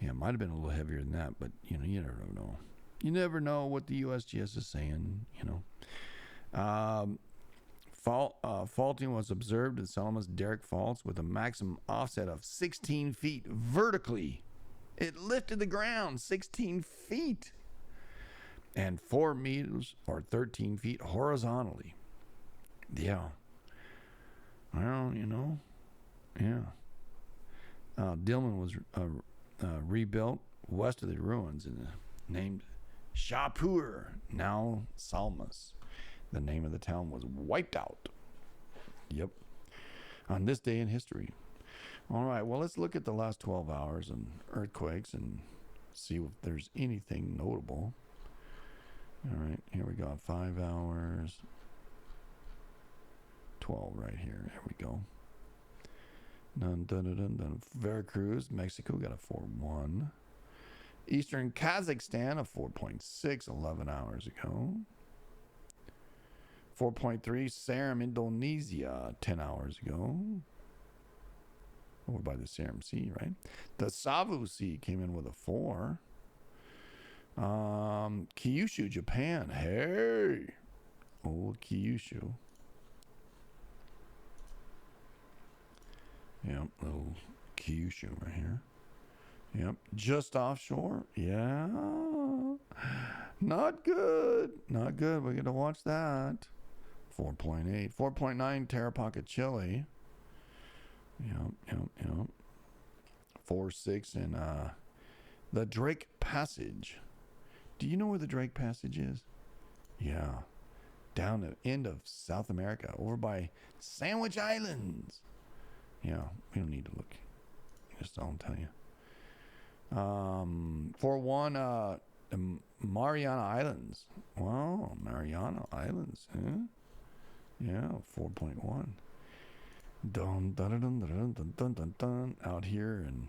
Yeah, it might have been a little heavier than that, but you never know. You never know what the USGS is saying. Faulting was observed at Salamis Derrick Faults with a maximum offset of 16 feet vertically. It lifted the ground 16 feet and 4 meters or 13 feet horizontally. Yeah. Well, yeah. Dillman was rebuilt west of the ruins and named Shapur, now Salmas. The name of the town was wiped out. Yep. On this day in history. All right, well, let's look at the last 12 hours and earthquakes and see if there's anything notable. All right, here we go. 5 hours. 12 right here. There we go. Dun. Veracruz, Mexico got a 4.1. Eastern Kazakhstan, a 4.6 11 hours ago. 4.3 Seram, Indonesia, 10 hours ago. Over by the Seram Sea, right? The Savu Sea came in with a 4. Kyushu, Japan. Hey! Old Kyushu. Yep, little Kyushu right here. Yep, just offshore. Yeah. Not good. Not good. We're going to watch that. 4.8. 4.9 Tarapaca, Chile. Yep. 4.6 in the Drake Passage. Do you know where the Drake Passage is? Yeah. Down the end of South America, over by Sandwich Islands. Yeah, we don't need to look. Just I'll tell you. 4.1 Mariana Islands. Wow, Mariana Islands, huh? Yeah, 4.1. Dun, dun, dun, dun, dun, dun, dun, dun, dun. Out here, and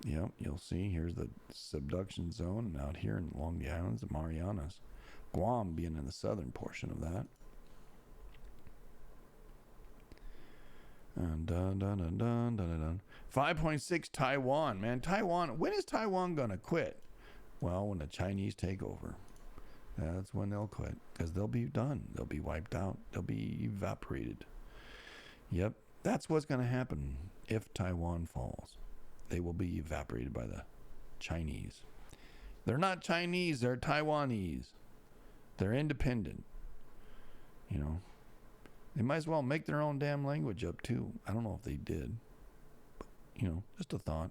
yep, you'll see here's the subduction zone, and out here along the islands of Marianas, Guam being in the southern portion of that. And dun, dun, dun, dun, dun, dun. 5.6 Taiwan, man. Taiwan, when is Taiwan gonna quit? Well, when the Chinese take over. That's when they'll quit, because they'll be done. They'll be wiped out. They'll be evaporated. Yep, that's what's going to happen if Taiwan falls. They will be evaporated by the Chinese. They're not Chinese, they're Taiwanese. They're independent. They might as well make their own damn language up too. I don't know if they did. But, just a thought.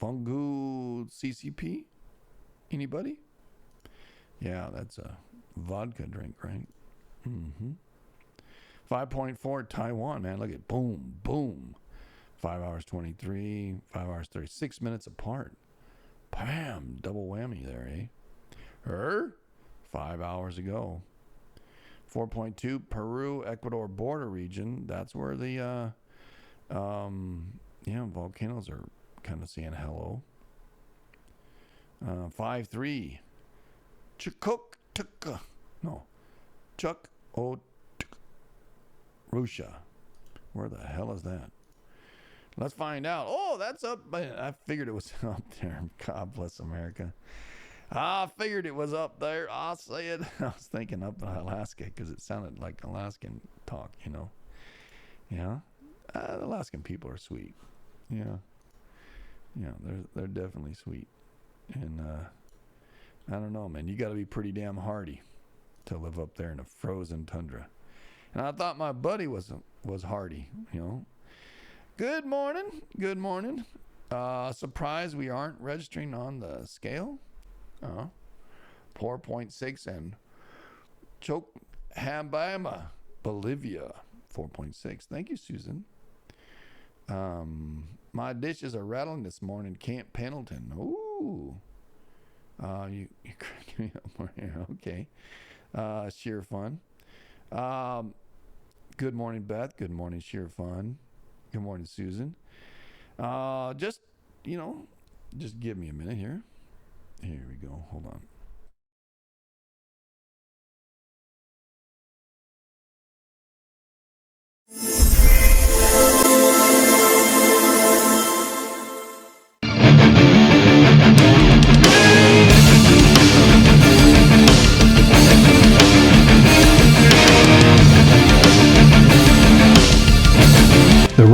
Fungu CCP? Anybody? Yeah, that's a vodka drink, right? 5.4 Taiwan, man. Look at boom, boom. 5 hours 23, 5 hours 36 minutes apart. Bam, double whammy there, eh? 5 hours ago. 4.2 Peru Ecuador border region. That's where the volcanoes are kind of saying hello. 5.3 Russia. Where the hell is that? Let's find out. Oh, that's up. I figured it was up there. God bless America. I figured it was up there. I'll say it. I was thinking up in Alaska because it sounded like Alaskan talk, Yeah. The Alaskan people are sweet. Yeah. Yeah, they're definitely sweet. And I don't know, man. You got to be pretty damn hardy to live up there in a frozen tundra. And I thought my buddy was hardy, Good morning. Good morning. Surprised we aren't registering on the scale. 4.6 and Chochabamba, Bolivia, 4.6. Thank you, Susan. My dishes are rattling this morning. Camp Pendleton. Ooh. You cracking me up more here. Okay. Sheer fun. Good morning, Beth. Good morning, Sheer fun. Good morning, Susan. Just give me a minute here. Here we go. Hold on.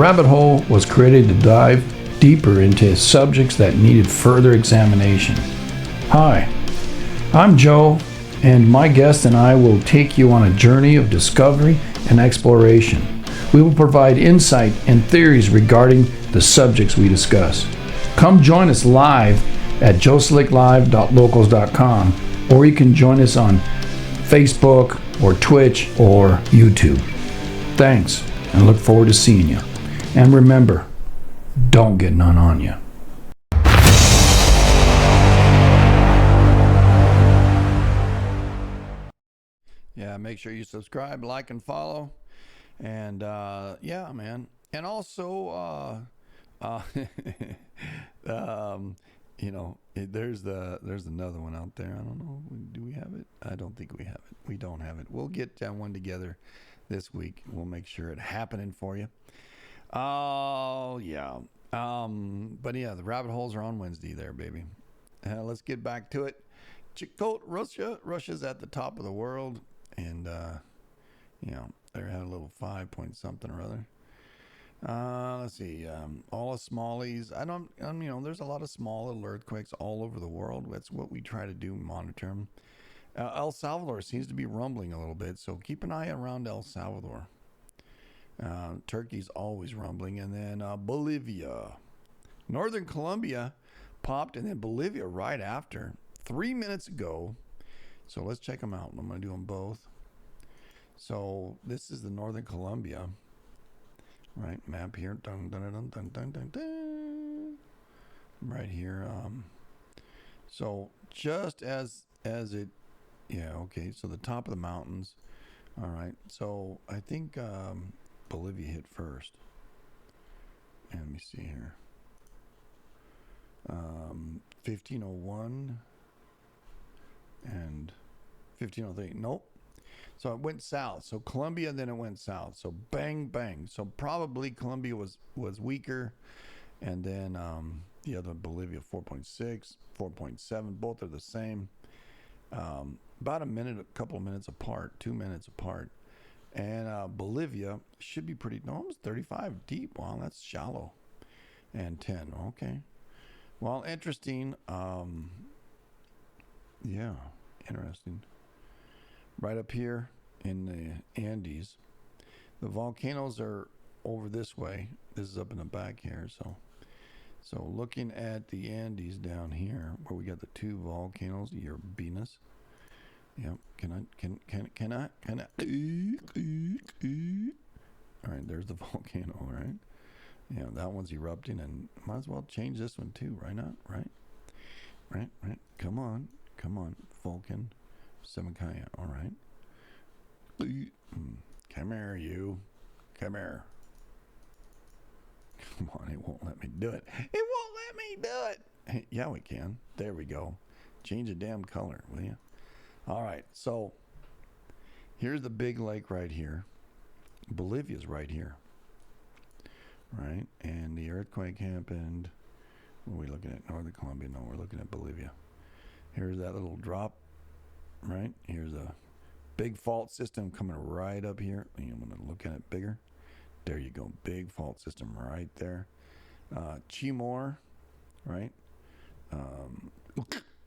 rabbit hole was created to dive deeper into subjects that needed further examination. Hi, I'm Joe, and my guest and I will take you on a journey of discovery and exploration. We will provide insight and theories regarding the subjects we discuss. Come join us live at joeslicklive.locals.com, or you can join us on Facebook or Twitch or YouTube. Thanks, and look forward to seeing you. And remember, don't get none on you. Yeah, make sure you subscribe, like, and follow. And yeah, man. And also, you know, there's another one out there. I don't know. Do we have it? I don't think we have it. We don't have it. We'll get one together this week. We'll make sure it's happening for you. Oh, yeah. But yeah, the rabbit holes are on Wednesday there, baby. Let's get back to it. Chicot, Russia's at the top of the world. And, you know, they're at a little 5 point something or other. Let's see. All the smallies. You know, there's a lot of small little earthquakes all over the world. That's what we try to do, monitor them. El Salvador seems to be rumbling a little bit, so keep an eye around El Salvador. Turkey's always rumbling. And then Bolivia. Northern Colombia popped, and then Bolivia right after. 3 minutes ago. So let's check them out. I'm going to do them both. So this is the Northern Colombia. Right, map here. Dun, dun, dun, dun, dun, dun, dun. Right here. So just as it, yeah, okay. So the top of the mountains. All right. So I think Bolivia hit first. And let me see here. 1501 and 1503. Nope. So it went south. So Colombia, then it went south. So bang, bang. So probably Colombia was weaker. And then the other Bolivia, 4.6, 4.7. Both are the same. About a couple of minutes apart, 2 minutes apart. And Bolivia should be pretty, no, it's 35 deep. Wow, that's shallow. And 10, okay. Well, interesting. Yeah, interesting. Right up here in the Andes, the volcanoes are over this way. This is up in the back here. So looking at the Andes down here, where we got the two volcanoes, your Venus. Yep. Can I? All right. There's the volcano. All right. Yeah, that one's erupting, and might as well change this one too. Right not? Right. Come on. Vulcan. Semikaya. All right. Come here, you. Come here. Come on, it won't let me do it. Yeah, we can. There we go. Change the damn color, will you? All right, so here's the big lake right here. Bolivia's right here. Right? And the earthquake happened. What are we looking at? Northern Colombia? No, we're looking at Bolivia. Here's that little drop. Right? Here's a big fault system coming right up here. I'm going to look at it bigger. There you go. Big fault system right there. Chimor, right?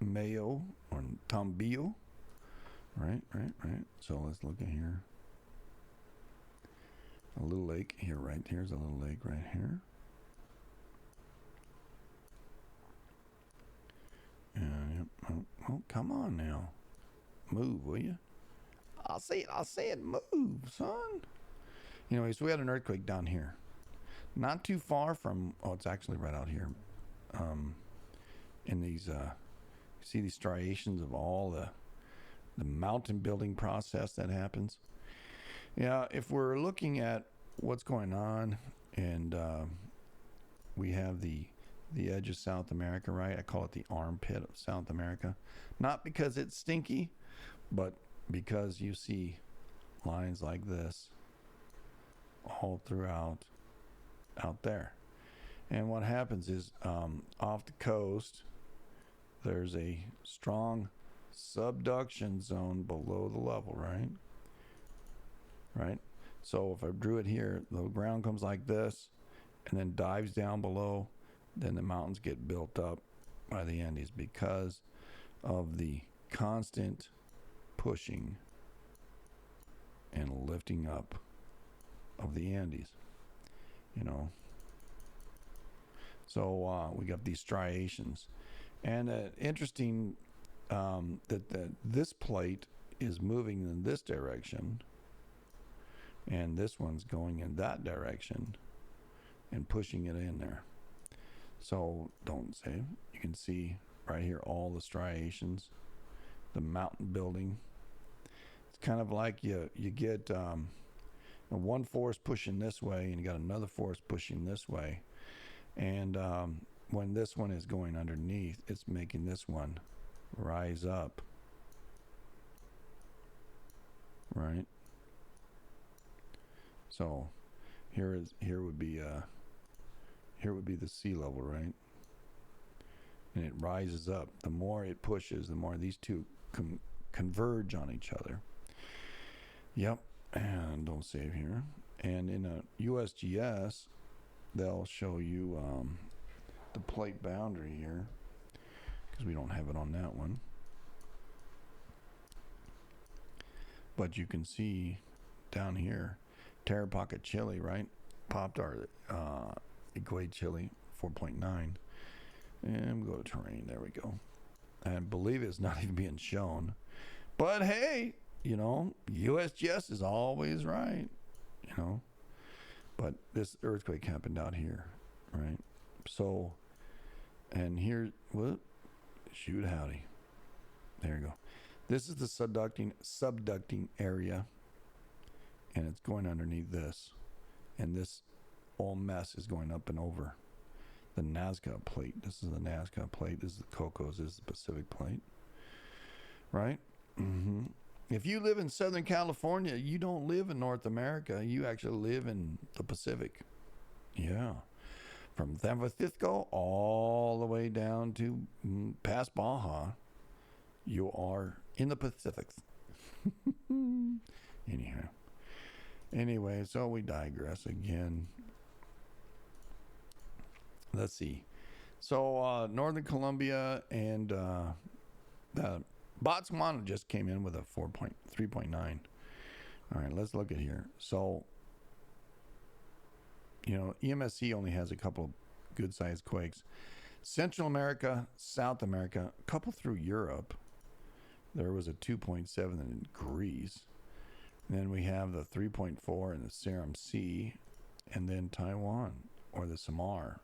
Mayo or Tambillo. Right. So let's look at here. A little lake here, right? Here's a little lake right here. Oh, come on now. Move, will you? I'll say it move, son. Anyways, we had an earthquake down here. Not too far from, it's actually right out here. In these, you see these striations of all the mountain building process that happens. Yeah, if we're looking at what's going on, and we have the edge of South America, right? I call it the armpit of South America. Not because it's stinky, but because you see lines like this all throughout out there. And what happens is off the coast, there's a strong subduction zone below the level, right? So if I drew it here, the ground comes like this, and then dives down below, then the mountains get built up by the Andes because of the constant pushing and lifting up of the Andes, you know. So we got these striations, and interesting that this plate is moving in this direction, and this one's going in that direction and pushing it in there. So don't say, you can see right here all the striations, the mountain building. It's kind of like you get one force pushing this way, and you got another force pushing this way, and when this one is going underneath, it's making this one rise up, right? So here would be the sea level, right? And it rises up. The more it pushes, the more these two converge on each other. Yep. And don't save here. And in a USGS, they'll show you the plate boundary here, because we don't have it on that one. But you can see down here, Tarapaca, Chile, right? Popped our Equate Chile 4.9. And we go to terrain. There we go. I believe it's not even being shown. But hey, you know, USGS is always right, you know. But this earthquake happened out here, right? So, and here, whoop, shoot howdy. There you go. This is the subducting area, and it's going underneath this. And this whole mess is going up and over the Nazca plate. This is the Nazca plate. This is the Cocos. This is the Pacific plate, right? Mm-hmm. If you live in Southern California, you don't live in North America. You actually live in the Pacific. Yeah. From San Francisco all the way down to past Baja, you are in the Pacific. Anyhow. Anyway, so we digress again. Let's see. So Northern Colombia and Botswana just came in with a 3.9. All right, let's look at here. So, you know, EMSC only has a couple of good-sized quakes. Central America, South America, a couple through Europe. There was a 2.7 in Greece. And then we have the 3.4 in the Seram Sea, and then Taiwan, or the Samar,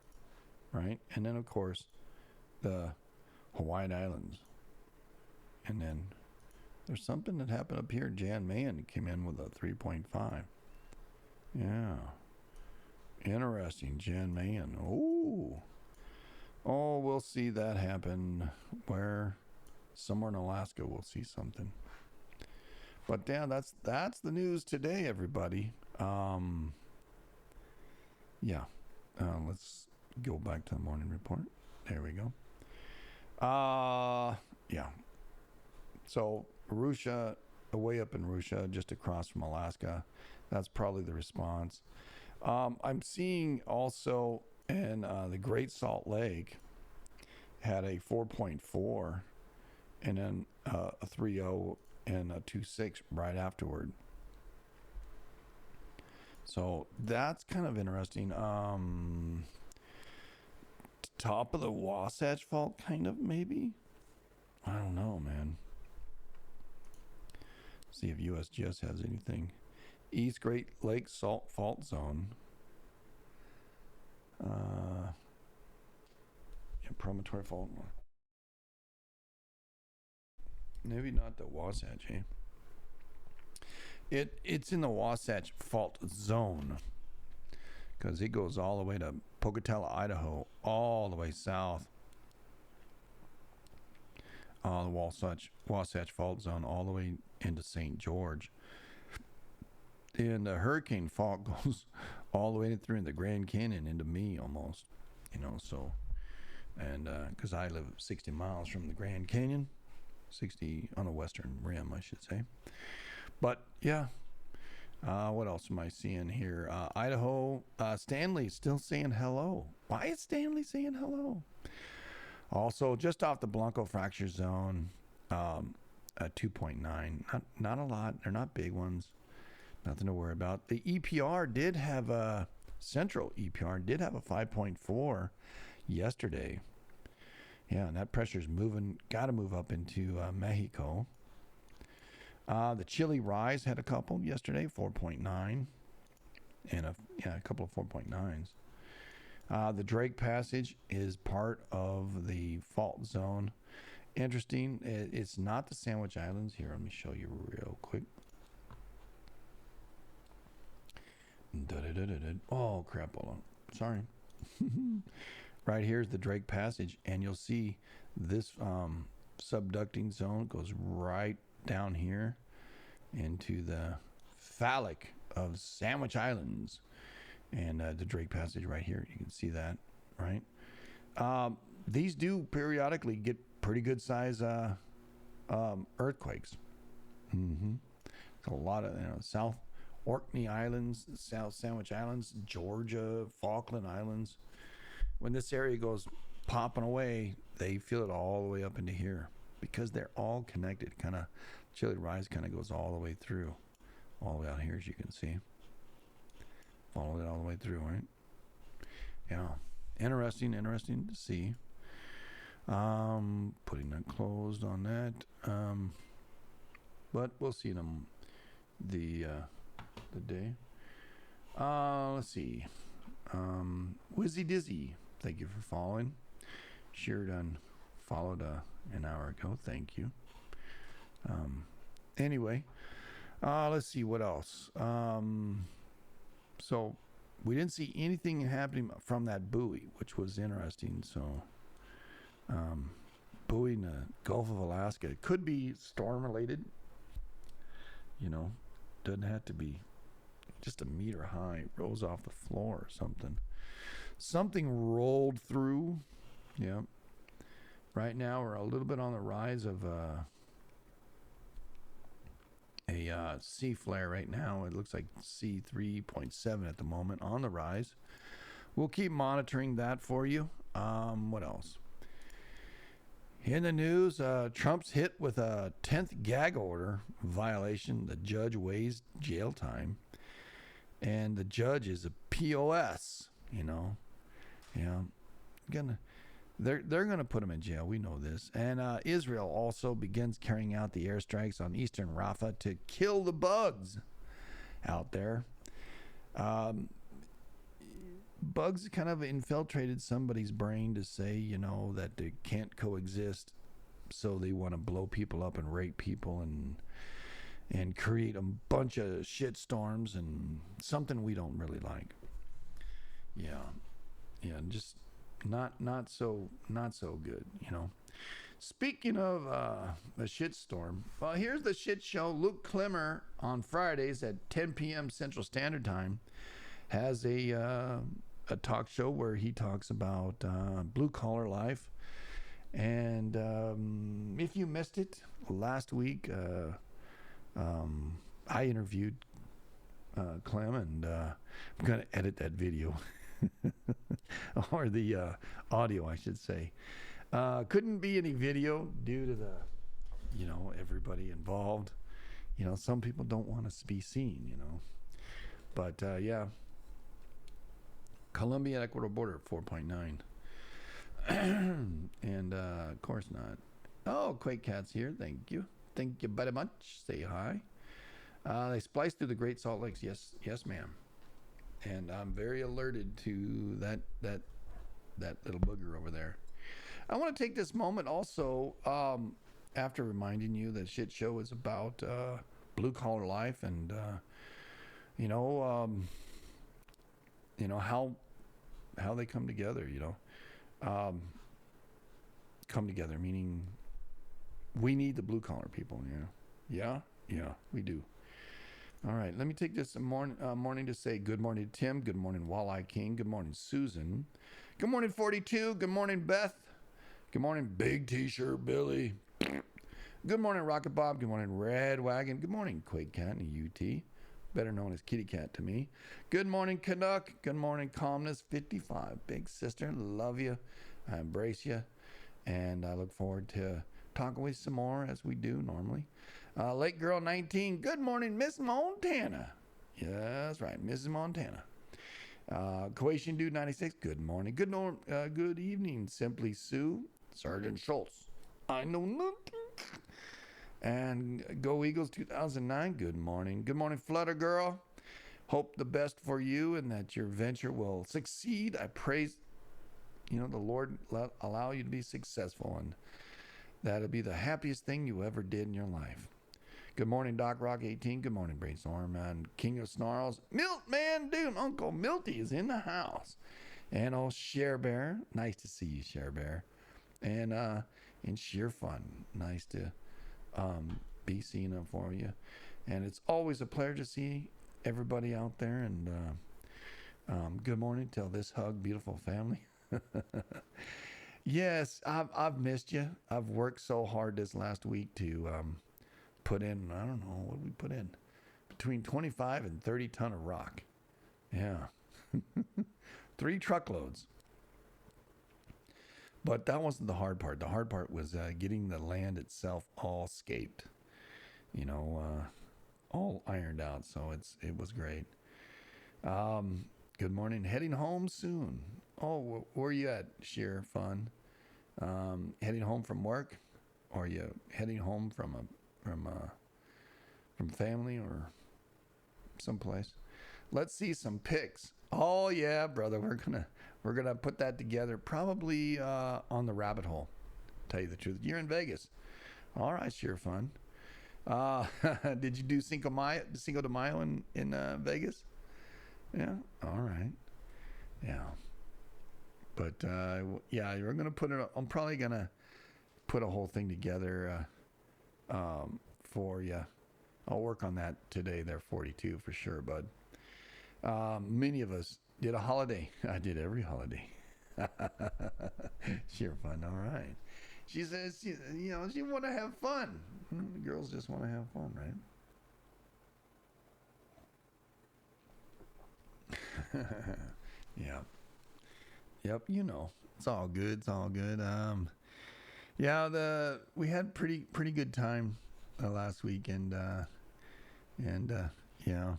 right? And then, of course, the Hawaiian Islands. And then there's something that happened up here. Jan Mayen came in with a 3.5. Yeah. Interesting. Jan Mayen. Oh, we'll see that happen where somewhere in Alaska we'll see something. But yeah, that's the news today, everybody. Yeah. Let's go back to the morning report. There we go. Yeah. So Arusha, way up in Arusha, just across from Alaska, that's probably the response. I'm seeing also in the Great Salt Lake had a 4.4 and then a 3.0 and a 2.6 right afterward. So that's kind of interesting. Top of the Wasatch Fault, kind of, maybe? I don't know, man. See if USGS has anything. East Great Lakes Salt Fault Zone. Promontory Fault. Maybe not the Wasatch, eh? It's in the Wasatch Fault Zone, because it goes all the way to Pocatello, Idaho, all the way south. The Wasatch Fault Zone, all the way into St. George. And the hurricane fault goes all the way through in the Grand Canyon into me almost, you know, so, and because I live 60 miles from the Grand Canyon, 60 on the western rim, I should say. But yeah, What else am I seeing here? Idaho, Stanley's still saying hello. Why is Stanley saying hello? Also, just off the Blanco fracture zone, 2.9. Not a lot. They're not big ones. Nothing to worry about. The EPR did have a central EPR did have a 5.4 yesterday. Yeah, and that pressure's moving. Got to move up into Mexico. The Chile Rise had a couple yesterday, 4.9, and a couple of 4.9s. The Drake Passage is part of the fault zone. Interesting. It's not the Sandwich Islands. Here, let me show you real quick. Oh, crap. Hold on. Sorry. Right here's the Drake Passage, and you'll see this subducting zone goes right down here into the phallic of Sandwich Islands, and the Drake Passage right here. You can see that, right? These do periodically get pretty good size earthquakes. A lot of South Orkney Islands, South Sandwich Islands, Georgia, Falkland Islands. When this area goes popping away, they feel it all the way up into here because they're all connected. Kind of Chile Rise kind of goes all the way through, all the way out here, as you can see. Follow it all the way through, right? Yeah, interesting to see. Putting that closed on that, but we'll see them the day. Let's see. Wizzy Dizzy, thank you for following. Sure done. Followed an hour ago. Thank you. Anyway, let's see what else. So we didn't see anything happening from that buoy, which was interesting. So buoy in the Gulf of Alaska. It could be storm related. Doesn't have to be just a meter high. It rose off the floor or something. Something rolled through. Yeah. Right now we're a little bit on the rise of a C flare right now. It looks like C3.7 at the moment on the rise. We'll keep monitoring that for you. What else? In the news, Trump's hit with a 10th gag order violation. The judge weighs jail time. And the judge is a POS, Yeah. They're gonna put him in jail. We know this. And Israel also begins carrying out the airstrikes on eastern Rafah to kill the bugs out there. Bugs kind of infiltrated somebody's brain to say, that they can't coexist. So they want to blow people up and rape people and create a bunch of shit storms and something we don't really like. Yeah, just not so good, Speaking of a shitstorm, well, here's the shit show. Luke Klimmer on Fridays at 10 p.m. Central Standard Time has a talk show where he talks about blue collar life. And if you missed it last week, I interviewed Clem, and I'm going to edit that video or the audio, I should say. Couldn't be any video due to the, everybody involved. Some people don't want us to be seen, But yeah, Colombia-Ecuador border, 4.9. And of course not. Oh, Quake Cat's here. Thank you very much. Say hi. They spliced through the Great Salt Lakes. Yes, ma'am. And I'm very alerted to that little booger over there. I want to take this moment also, after reminding you that shit show is about blue collar life and how they come together. Come together, meaning we need the blue collar people. Yeah, we do. All right, let me take this morning to say good morning to Tim. Good morning, Walleye King. Good morning, Susan. Good morning, 42. Good morning, Beth. Good morning, Big T-shirt Billy. Good morning, Rocket Bob. Good morning, Red Wagon. Good morning, Quake Cat and UT. better known as Kitty Cat to me. Good morning, Canuck. Good morning, Calmness 55. Big sister, love you. I embrace you. And I look forward to talking with you some more as we do normally. Lake Girl 19. Good morning, Miss Montana. Yeah, that's right, Mrs. Montana. Croatian Dude 96. Good morning. Good evening, Simply Sue. Sergeant Schultz. I know nothing. And Go Eagles 2009. Good morning. Good morning, Flutter Girl. Hope the best for you and that your venture will succeed. I praise, the Lord allow you to be successful, and that'll be the happiest thing you ever did in your life. Good morning, Doc Rock 18. Good morning, Brainstorm and King of Snarls. Milkman Dude, Uncle Milty is in the house. And old Share Bear. Nice to see you, Share Bear. And Sheer Fun. Nice to be seeing them for you. And it's always a pleasure to see everybody out there. And good morning to this hug, beautiful family. Yes, I've missed you. I've worked so hard this last week to put in, I don't know, what did we put in? Between 25 and 30 ton of rock. Yeah. 3 truckloads. But that wasn't the hard part. The hard part was getting the land itself all scaped. All ironed out. So it was great. Good morning. Heading home soon. Oh, where are you at, Sheer Fun? Heading home from work? Or are you heading home from family or someplace? Let's see some pics. Oh yeah, brother, we're gonna put that together probably on the rabbit hole. Tell you the truth, you're in Vegas. All right, Sheer Fun. Did you do Cinco de Mayo in Vegas? Yeah. All right. Yeah. But yeah, we're gonna put it. I'm probably gonna put a whole thing together for you. I'll work on that today. They're 42 for sure, bud. Many of us did a holiday. I did every holiday. Sheer Fun. All right. She says, she want to have fun. The girls just want to have fun, right? Yeah. Yep. It's all good. It's all good. Yeah. We had pretty good time last week, and yeah.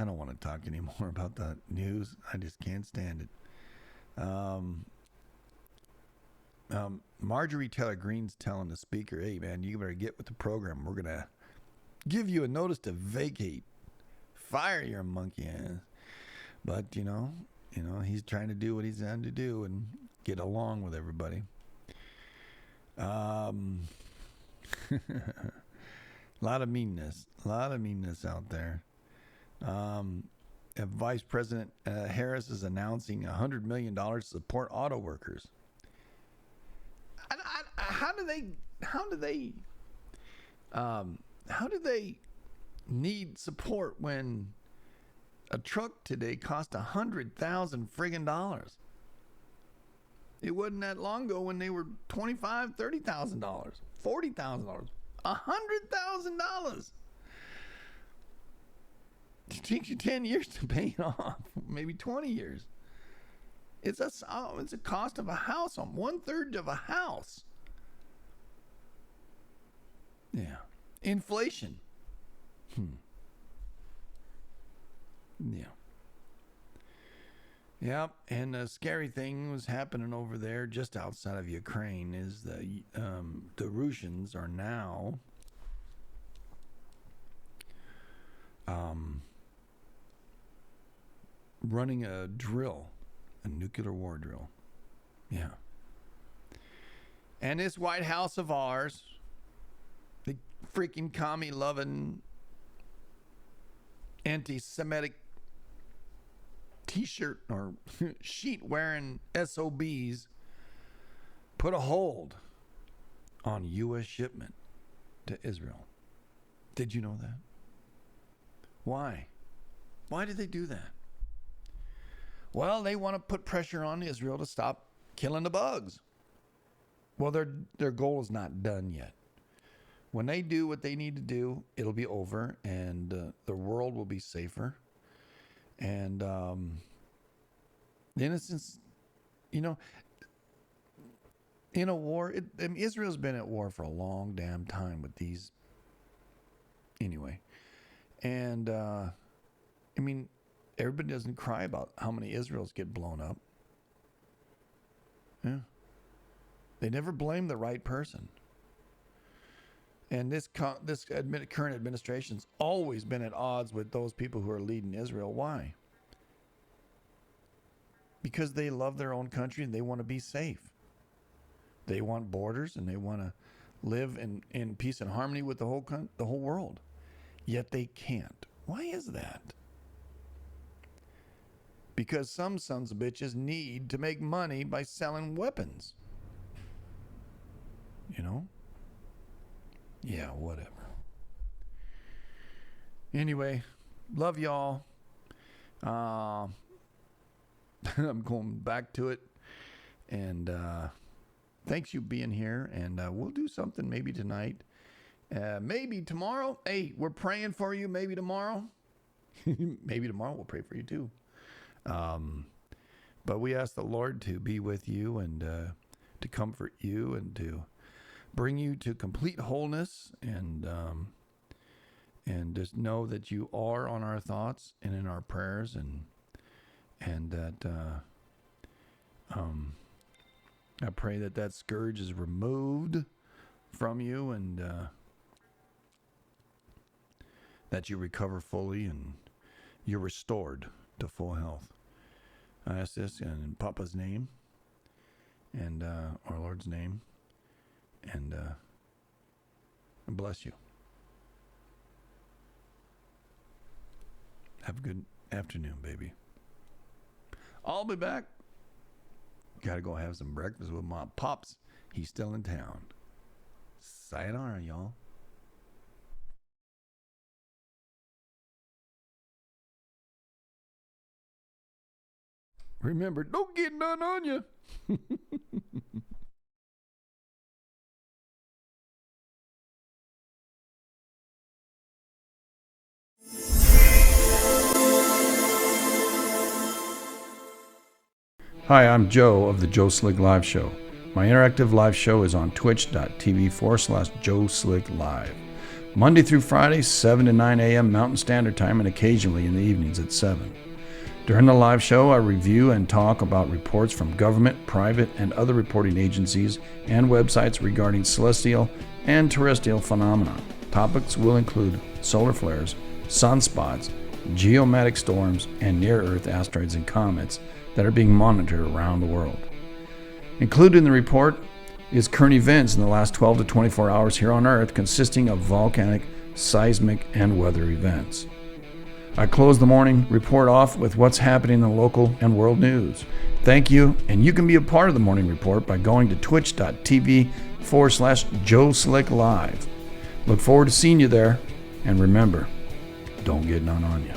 I don't want to talk anymore about the news. I just can't stand it. Marjorie Taylor Greene's telling the speaker, "Hey man, you better get with the program. We're gonna give you a notice to vacate, fire your monkey ass." But he's trying to do what he's trying to do and get along with everybody. A lot of meanness out there. Vice President Harris is announcing $100 million to support auto workers. How do they need support when a truck today cost $100,000 friggin' dollars? It wasn't that long ago when they were $25,000, $30,000, $40,000, $100,000. It takes you 10 years to pay it off, maybe 20 years. It's a cost of a house, on 1/3 of a house. Yeah. Inflation. Yeah. Yep. And a scary thing was happening over there just outside of Ukraine is the Russians are now running a nuclear war drill. Yeah. And this White House of ours, the freaking commie-loving, anti-Semitic t-shirt or sheet-wearing SOBs, put a hold on U.S. shipment to Israel. Did you know that? Why? Why did they do that? Well, they want to put pressure on Israel to stop killing the bugs. Well, their goal is not done yet. When they do what they need to do, it'll be over, and the world will be safer. And the innocents, in a war, Israel's been at war for a long damn time with these. Anyway, and everybody doesn't cry about how many Israels get blown up. Yeah, they never blame the right person. And this current administration's always been at odds with those people who are leading Israel. Why? Because they love their own country and they want to be safe. They want borders and they want to live in peace and harmony with the whole world. Yet they can't. Why is that? Because some sons of bitches need to make money by selling weapons. Yeah, whatever. Anyway, love y'all. I'm going back to it. And thanks you being here. And we'll do something maybe tonight. Maybe tomorrow. Hey, we're praying for you. Maybe tomorrow. Maybe tomorrow we'll pray for you too. But we ask the Lord to be with you and to comfort you and to bring you to complete wholeness, and just know that you are on our thoughts and in our prayers, and that I pray that scourge is removed from you, and that you recover fully and you're restored to full health. I ask this in Papa's name and our Lord's name. And bless you. Have a good afternoon, baby. I'll be back. Gotta go have some breakfast with my pops. He's still in town. Sayonara, y'all. Remember, don't get none on you. Hi, I'm Joe of the Joe Slick Live Show. My interactive live show is on twitch.tv/Joe Slick Live. Monday through Friday, 7 to 9 a.m. Mountain Standard Time, and occasionally in the evenings at 7. During the live show, I review and talk about reports from government, private, and other reporting agencies and websites regarding celestial and terrestrial phenomena. Topics will include solar flares, sunspots, geomatic storms, and near-Earth asteroids and comets that are being monitored around the world. Included in the report is current events in the last 12 to 24 hours here on Earth, consisting of volcanic, seismic, and weather events. I close the morning report off with what's happening in the local and world news. Thank you, and you can be a part of the morning report by going to twitch.tv/Joe Slick Live. Look forward to seeing you there, and remember, don't get none on you.